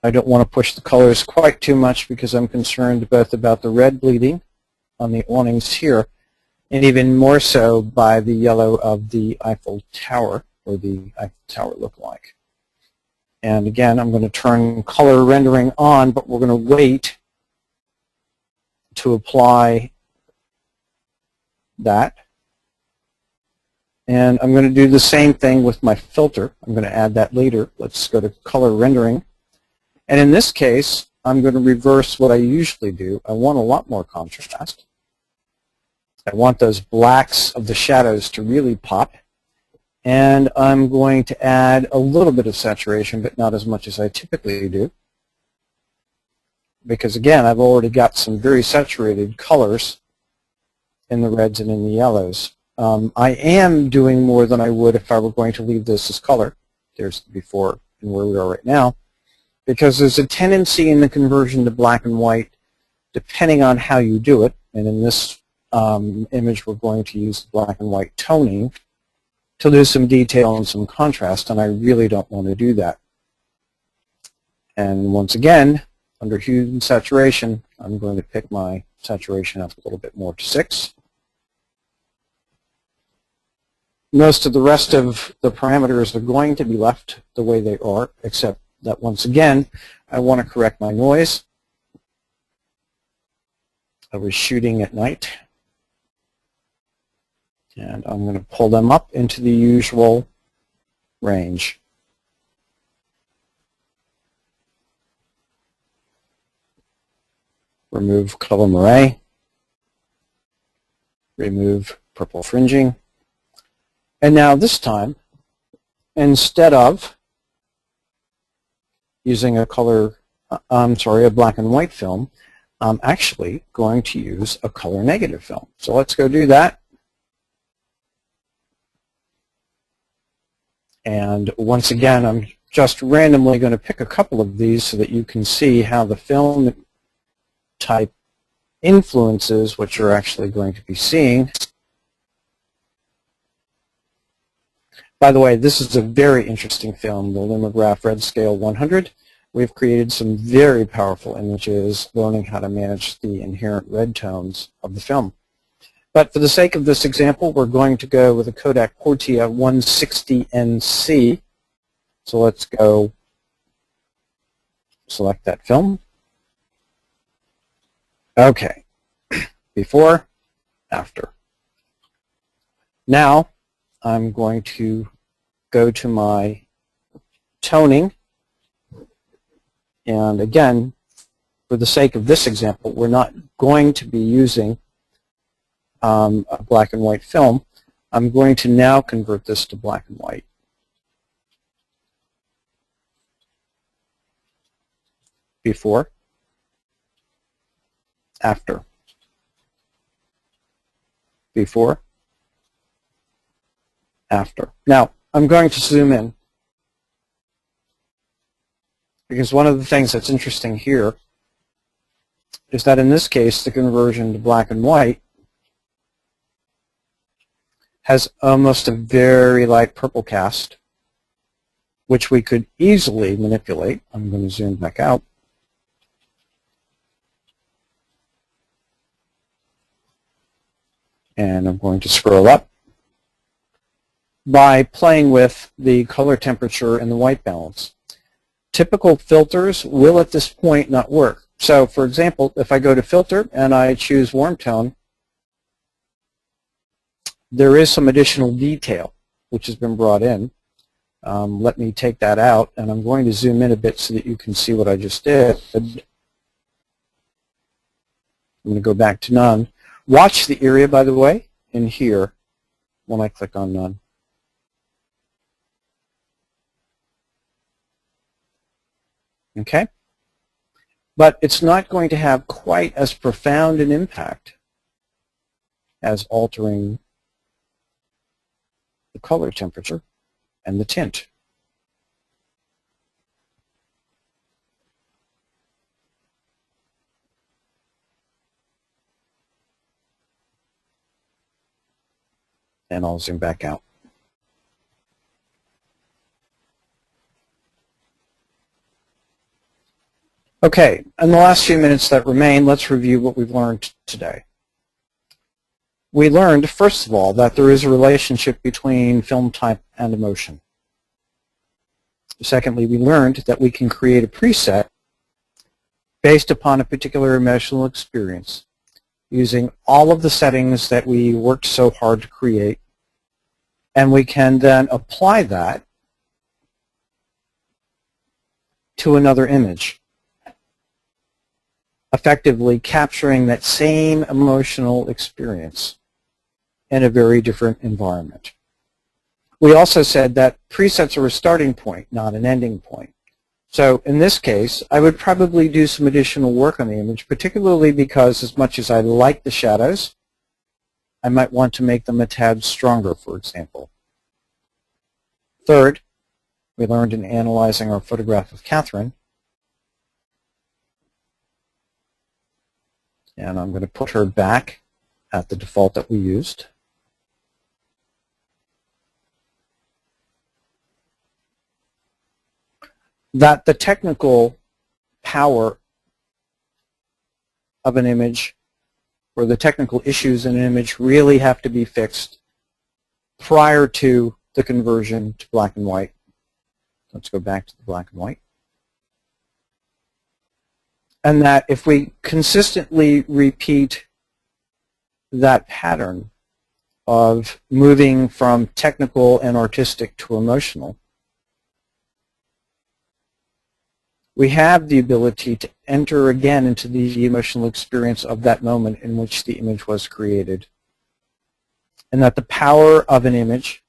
Speaker 1: I don't want to push the colors quite too much because I'm concerned both about the red bleeding on the awnings here and even more so by the yellow of the Eiffel Tower, or the Eiffel Tower look-alike. And again, I'm going to turn color rendering on, but we're going to wait to apply that. And I'm going to do the same thing with my filter. I'm going to add that later. Let's go to color rendering. And in this case, I'm going to reverse what I usually do. I want a lot more contrast. I want those blacks of the shadows to really pop. And I'm going to add a little bit of saturation, but not as much as I typically do. Because again, I've already got some very saturated colors in the reds and in the yellows. I am doing more than I would if I were going to leave this as color. There's the before and where we are right now. Because there's a tendency in the conversion to black and white, depending on how you do it. And in this image, we're going to use black and white toning to lose some detail and some contrast, and I really don't want to do that. And once again, under Hue and Saturation, I'm going to pick my saturation up a little bit more to 6. Most of the rest of the parameters are going to be left the way they are, except that once again, I want to correct my noise. I was shooting at night. And I'm going to pull them up into the usual range. Remove color moire. Remove purple fringing. And now this time, instead of using a a black and white film, I'm actually going to use a color negative film. So let's go do that. And once again, I'm just randomly going to pick a couple of these so that you can see how the film type influences what you're actually going to be seeing. By the way, this is a very interesting film, the Lumograph Red Scale 100. We've created some very powerful images learning how to manage the inherent red tones of the film. But for the sake of this example, we're going to go with a Kodak Portia 160NC. So let's go select that film. Okay, before, after. Now I'm going to go to my toning. And again, for the sake of this example, we're not going to be using a black and white film. I'm going to now convert this to black and white. Before, after. Before, after. Now, I'm going to zoom in, because one of the things that's interesting here is that in this case, the conversion to black and white has almost a very light purple cast, which we could easily manipulate. I'm going to zoom back out. And I'm going to scroll up by playing with the color temperature and the white balance. Typical filters will at this point not work. So for example, if I go to filter and I choose warm tone, there is some additional detail which has been brought in. Let me take that out, and I'm going to zoom in a bit so that you can see what I just did. I'm going to go back to none. Watch the area, by the way, in here when I click on none. Okay? But it's not going to have quite as profound an impact as altering the color temperature and the tint. And I'll zoom back out. Okay, in the last few minutes that remain, let's review what we've learned today. We learned, first of all, that there is a relationship between film type and emotion. Secondly, we learned that we can create a preset based upon a particular emotional experience using all of the settings that we worked so hard to create And we can then apply that to another image, effectively capturing that same emotional experience in a very different environment. We also said that presets are a starting point, not an ending point. So in this case, I would probably do some additional work on the image, particularly because as much as I like the shadows, I might want to make them a tad stronger, for example. Third, we learned in analyzing our photograph of Catherine, and I'm going to put her back at the default that we used. That the technical power of an image or the technical issues in an image really have to be fixed prior to the conversion to black and white. Let's go back to the black and white. And that if we consistently repeat that pattern of moving from technical and artistic to emotional, we have the ability to enter again into the emotional experience of that moment in which the image was created. And that the power of an image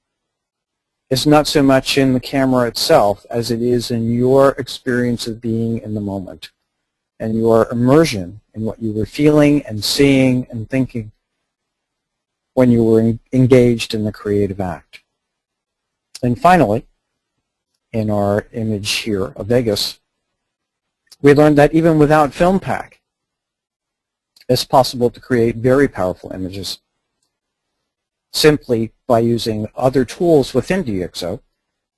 Speaker 1: is not so much in the camera itself as it is in your experience of being in the moment and your immersion in what you were feeling and seeing and thinking when you were engaged in the creative act. And finally, in our image here of Vegas, we learned that even without FilmPack, it's possible to create very powerful images simply by using other tools within DxO,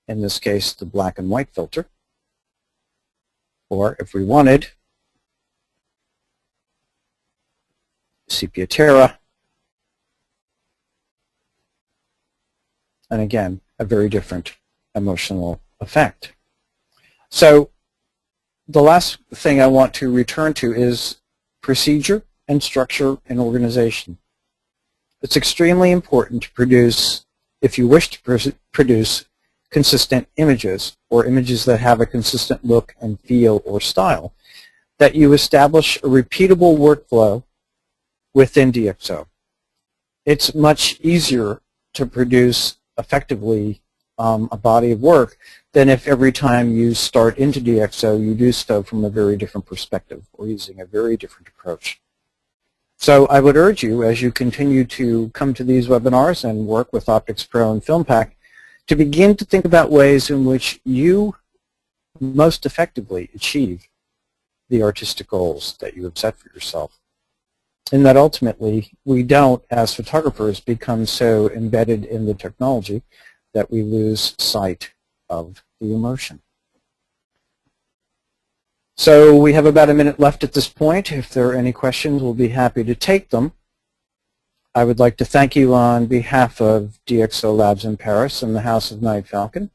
Speaker 1: in this case the black and white filter, or if we wanted, Sepia Terra, and again, a very different emotional effect. So the last thing I want to return to is procedure and structure and organization. It's extremely important to produce, if you wish to produce consistent images or images that have a consistent look and feel or style, that you establish a repeatable workflow within DxO. It's much easier to produce effectively a body of work than if every time you start into DxO you do so from a very different perspective or using a very different approach. So I would urge you, as you continue to come to these webinars and work with Optics Pro and FilmPack, to begin to think about ways in which you most effectively achieve the artistic goals that you have set for yourself. And that ultimately we don't, as photographers, become so embedded in the technology that we lose sight of the emotion. So we have about a minute left at this point. If there are any questions, we'll be happy to take them. I would like to thank you on behalf of DxO Labs in Paris and the House of Night Falcon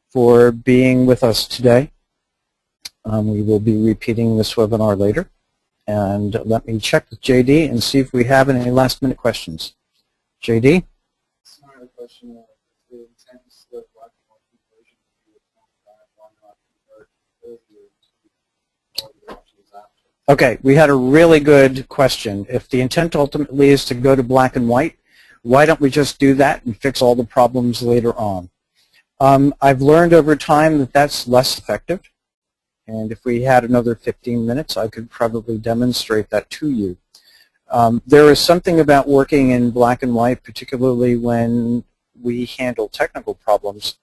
Speaker 1: for being with us today. We will be repeating this webinar later. And let me check with JD and see if we have any last-minute questions. JD?
Speaker 2: Sorry, question. The intent is the black and white conversion to why not convert earlier to all the options after?
Speaker 1: Okay, we had a really good question. If the intent ultimately is to go to black and white, why don't we just do that and fix all the problems later on? I've learned over time that that's less effective. And if we had another 15 minutes, I could probably demonstrate that to you. There is something about working in black and white, particularly when we handle technical problems,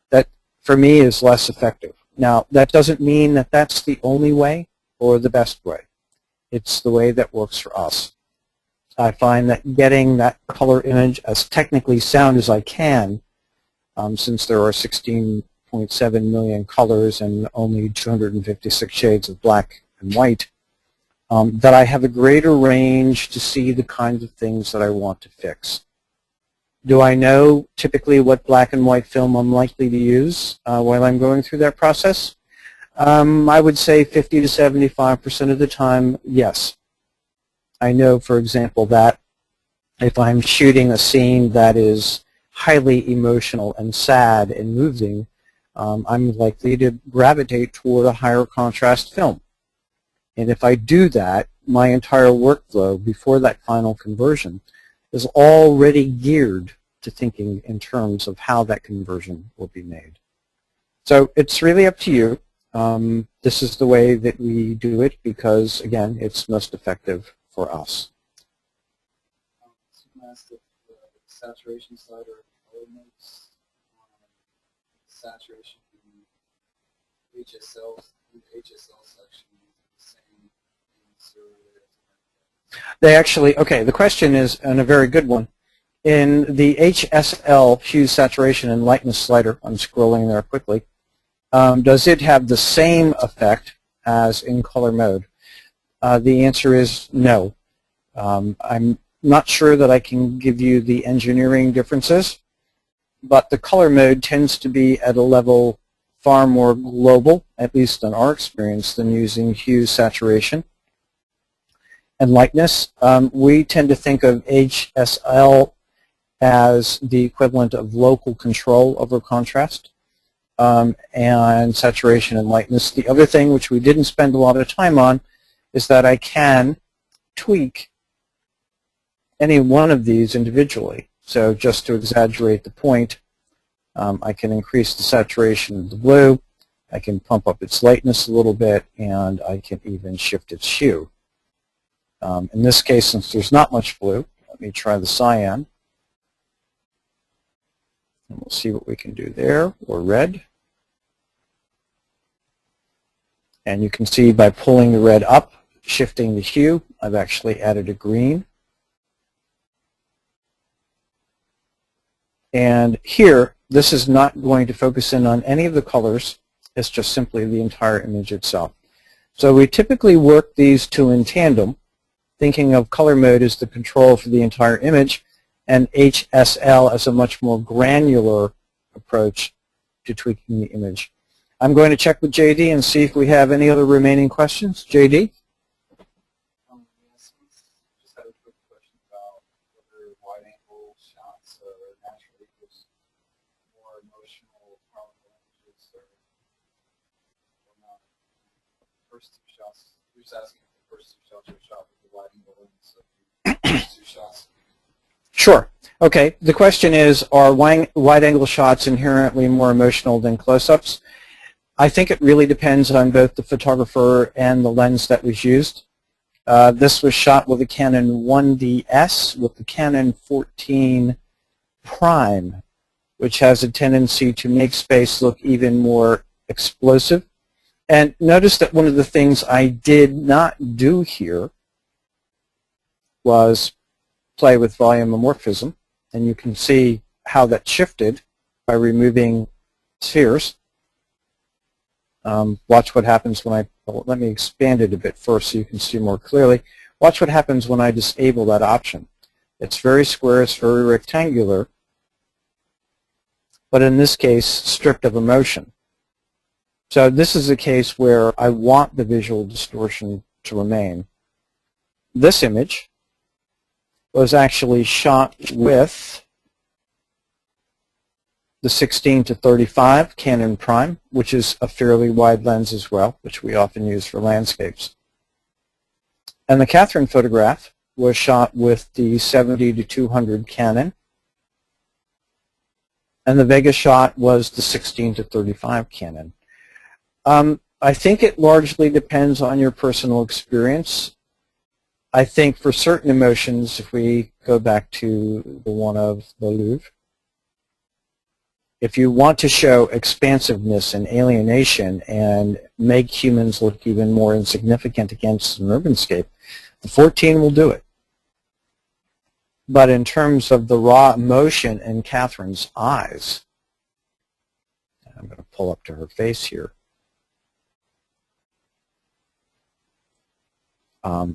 Speaker 1: that for me is less effective. Now, that doesn't mean that that's the only way or the best way. It's the way that works for us. I find that getting that color image as technically sound as I can, since there are 16.7 million colors and only 256 shades of black and white, that I have a greater range to see the kinds of things that I want to fix. Do I know typically what black and white film I'm likely to use while I'm going through that process? I would say 50 to 75% of the time, yes. I know, for example, that if I'm shooting a scene that is highly emotional and sad and moving, I'm likely to gravitate toward a higher contrast film. And if I do that, my entire workflow before that final conversion is already geared to thinking in terms of how that conversion will be made. So it's really up to you. This is the way that we do it because, again, it's most effective for us.
Speaker 2: The saturation slider color modes, saturation in HSL section is the same in zero.
Speaker 1: They actually, okay, the question is, and a very good one, in the HSL, Hue Saturation and Lightness slider, I'm scrolling there quickly, does it have the same effect as in color mode? The answer is no. I'm not sure that I can give you the engineering differences, but the color mode tends to be at a level far more global, at least in our experience, than using hue saturation and lightness. We tend to think of HSL as the equivalent of local control over contrast and saturation and lightness. The other thing, which we didn't spend a lot of time on, is that I can tweak any one of these individually. So just to exaggerate the point, I can increase the saturation of the blue, I can pump up its lightness a little bit, and I can even shift its hue. In this case, since there's not much blue, let me try the cyan. And we'll see what we can do there, or red. And you can see by pulling the red up, shifting the hue, I've actually added a green. And here, this is not going to focus in on any of the colors. It's just simply the entire image itself. So we typically work these two in tandem, thinking of color mode as the control for the entire image, and HSL as a much more granular approach to tweaking the image. I'm going to check with JD and see if we have any other remaining questions. JD?
Speaker 2: Yes, just had a quick question about whether wide-angle shots naturally gives more emotional, powerful images or not. First two shots, you're just asking if the first two shots are shot with the wide-angle lens, so the first two shots.
Speaker 1: Sure. Okay. The question is, are wide-angle shots inherently more emotional than close-ups? I think it really depends on both the photographer and the lens that was used. This was shot with a Canon 1DS with the Canon 14 Prime, which has a tendency to make space look even more explosive. And notice that one of the things I did not do here was play with volume amorphism, and you can see how that shifted by removing spheres. Watch what happens when let me expand it a bit first so you can see more clearly. Watch what happens when I disable that option. It's very square, it's very rectangular, but in this case, stripped of emotion. So this is a case where I want the visual distortion to remain. This image was actually shot with the 16-35 Canon Prime, which is a fairly wide lens as well, which we often use for landscapes. And the Catherine photograph was shot with the 70-200 Canon, and the Vega shot was the 16-35 Canon. I think it largely depends on your personal experience. I think for certain emotions, if we go back to the one of the Louvre, if you want to show expansiveness and alienation and make humans look even more insignificant against an urbanscape, the 14 will do it. But in terms of the raw emotion in Catherine's eyes, I'm going to pull up to her face here,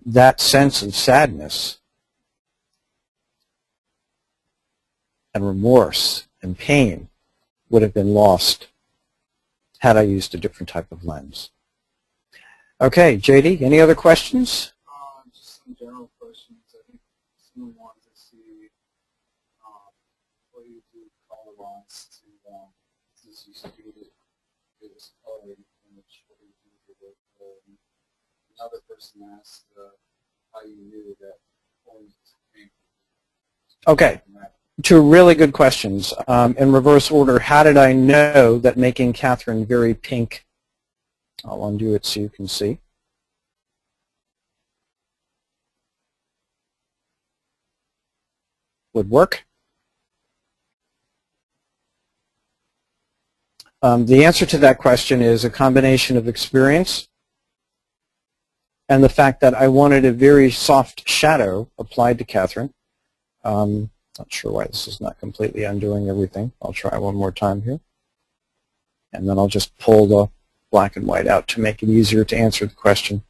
Speaker 1: that sense of sadness and remorse and pain would have been lost had I used a different type of lens. Okay, JD, any other questions?
Speaker 2: Just some general questions. I think someone wanted to see what do you do color-wise to, since you stated it was colored image, what do you do with it? Another person asked how you knew that orange was pink.
Speaker 1: Okay, two really good questions. In reverse order, how did I know that making Catherine very pink, I'll undo it so you can see, would work? The answer to that question is a combination of experience and the fact that I wanted a very soft shadow applied to Catherine. Not sure why this is not completely undoing everything. I'll try one more time here. And then I'll just pull the black and white out to make it easier to answer the question.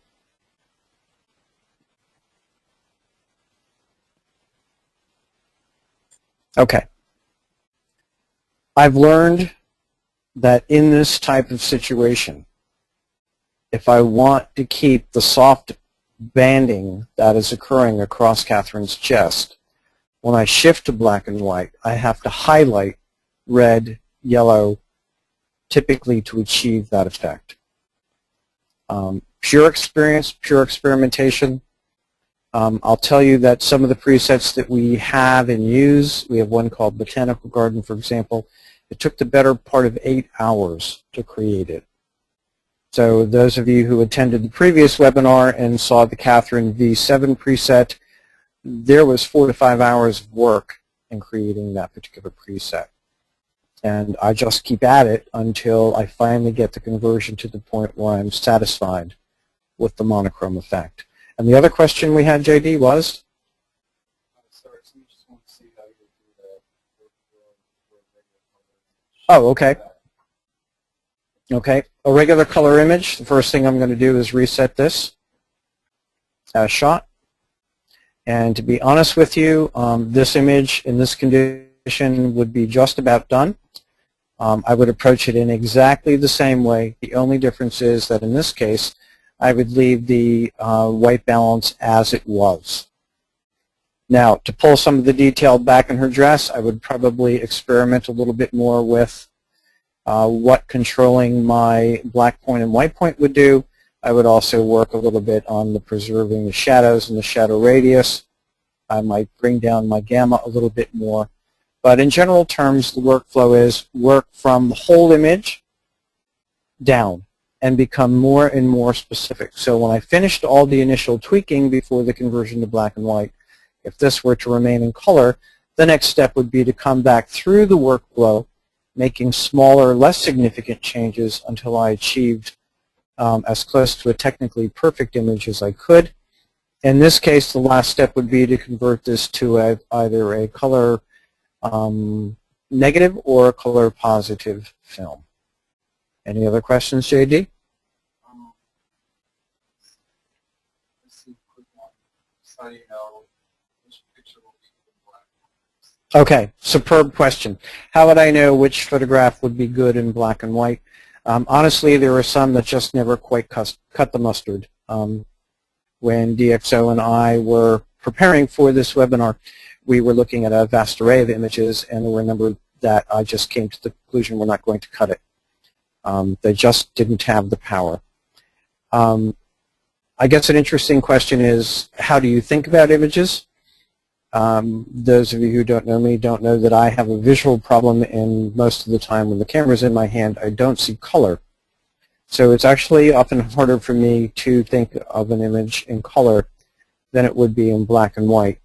Speaker 1: Okay. I've learned that in this type of situation, if I want to keep the soft banding that is occurring across Catherine's chest, when I shift to black and white, I have to highlight red, yellow, typically to achieve that effect. Pure experience, pure experimentation. I'll tell you that some of the presets that we have and use, we have one called Botanical Garden, for example. It took the better part of 8 hours to create it. So those of you who attended the previous webinar and saw the Catherine V7 preset, there was 4 to 5 hours of work in creating that particular preset. And I just keep at it until I finally get the conversion to the point where I'm satisfied with the monochrome effect. And the other question we had, JD, was?
Speaker 2: Sorry, so you just want to see how you do that for regular color.
Speaker 1: Oh, okay. Okay, a regular color image. The first thing I'm going to do is reset this as shot. And to be honest with you, this image in this condition would be just about done. I would approach it in exactly the same way. The only difference is that in this case, I would leave the white balance as it was. Now, to pull some of the detail back in her dress, I would probably experiment a little bit more with what controlling my black point and white point would do. I would also work a little bit on the preserving the shadows and the shadow radius. I might bring down my gamma a little bit more. But in general terms, the workflow is work from the whole image down and become more and more specific. So when I finished all the initial tweaking before the conversion to black and white, if this were to remain in color, the next step would be to come back through the workflow, making smaller, less significant changes until I achieved as close to a technically perfect image as I could. In this case, the last step would be to convert this to either a color negative or a color positive film. Any other questions, JD?
Speaker 2: Let's see, quick one. So how do you know which picture will be in black?
Speaker 1: Okay, superb question. How would I know which photograph would be good in black and white? Honestly, there are some that just never quite cut the mustard. When DxO and I were preparing for this webinar, we were looking at a vast array of images, and there were a number that I just came to the conclusion we're not going to cut it. They just didn't have the power. I guess an interesting question is, how do you think about images? Those of you who don't know me don't know that I have a visual problem, and most of the time when the camera's in my hand, I don't see color. So it's actually often harder for me to think of an image in color than it would be in black and white.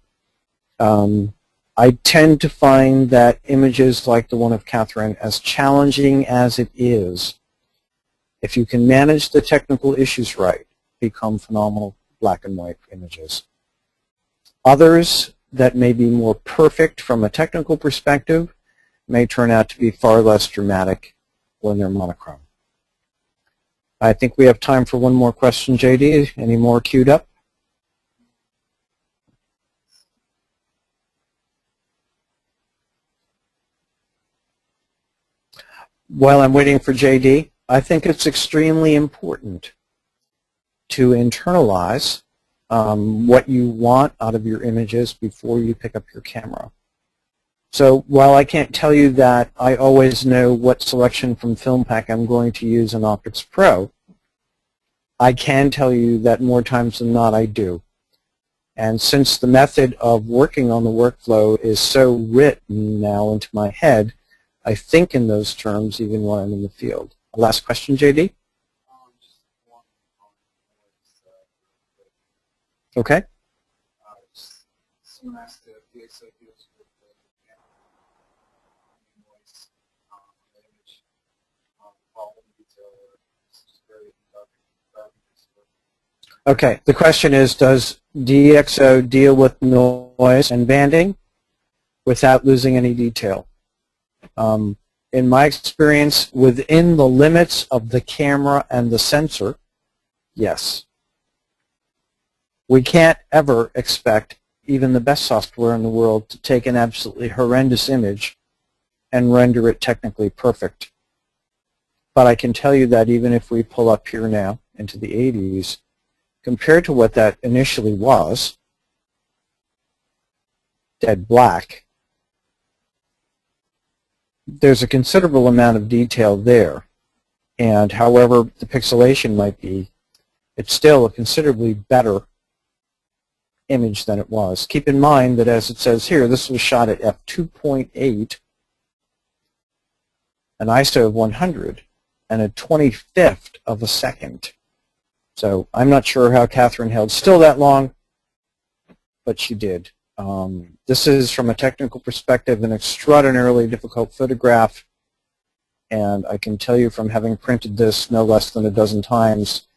Speaker 1: I tend to find that images like the one of Catherine, as challenging as it is, if you can manage the technical issues right, become phenomenal black and white images. Others that may be more perfect from a technical perspective may turn out to be far less dramatic when they're monochrome. I think we have time for one more question, JD. Any more queued up? While I'm waiting for JD, I think it's extremely important to internalize what you want out of your images before you pick up your camera. So while I can't tell you that I always know what selection from FilmPack I'm going to use in Optics Pro, I can tell you that more times than not I do. And since the method of working on the workflow is so written now into my head, I think in those terms even when I'm in the field. Last question, JD?
Speaker 2: Just one component was,
Speaker 1: Okay.
Speaker 2: someone asked if DxO deals with the noise on the image, volume detail, or just very dark.
Speaker 1: Okay. The question is, does DxO deal with noise and banding without losing any detail? In my experience, within the limits of the camera and the sensor, yes. We can't ever expect even the best software in the world to take an absolutely horrendous image and render it technically perfect. But I can tell you that even if we pull up here now into the 80s, compared to what that initially was, dead black, there's a considerable amount of detail there. And however the pixelation might be, it's still a considerably better image than it was. Keep in mind that, as it says here, this was shot at f2.8, an ISO of 100, and a 25th of a second. So I'm not sure how Catherine held still that long, but she did. This is, from a technical perspective, an extraordinarily difficult photograph, and I can tell you from having printed this no less than a dozen times,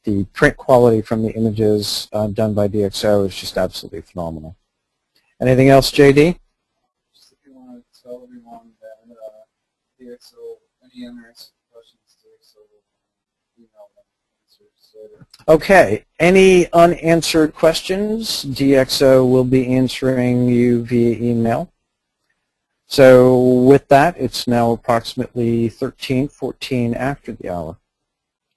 Speaker 1: the print quality from the images done by DxO is just absolutely phenomenal. Anything else, JD?
Speaker 2: Just if you want to tell everyone that DxO, any unanswered questions, DxO will email them answers later.
Speaker 1: Okay. Any unanswered questions, DxO will be answering you via email. So with that, it's now approximately 13:14 after the hour.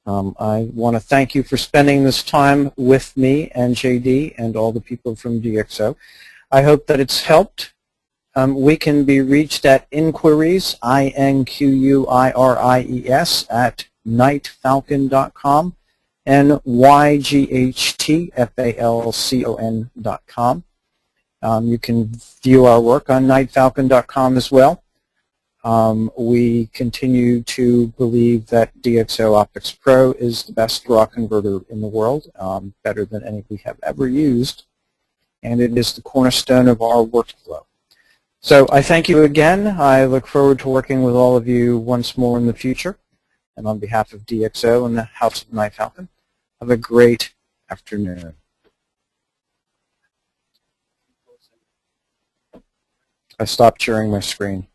Speaker 1: I want to thank you for spending this time with me and JD and all the people from DxO. I hope that it's helped. We can be reached at inquiries, INQUIRIES, at nightfalcon.com and YGHTFALCON.com. You can view our work on nightfalcon.com as well. We continue to believe that DxO Optics Pro is the best raw converter in the world, better than any we have ever used, and it is the cornerstone of our workflow. So I thank you again. I look forward to working with all of you once more in the future. And on behalf of DxO and the House of Night Falcon, have a great afternoon. I stopped sharing my screen.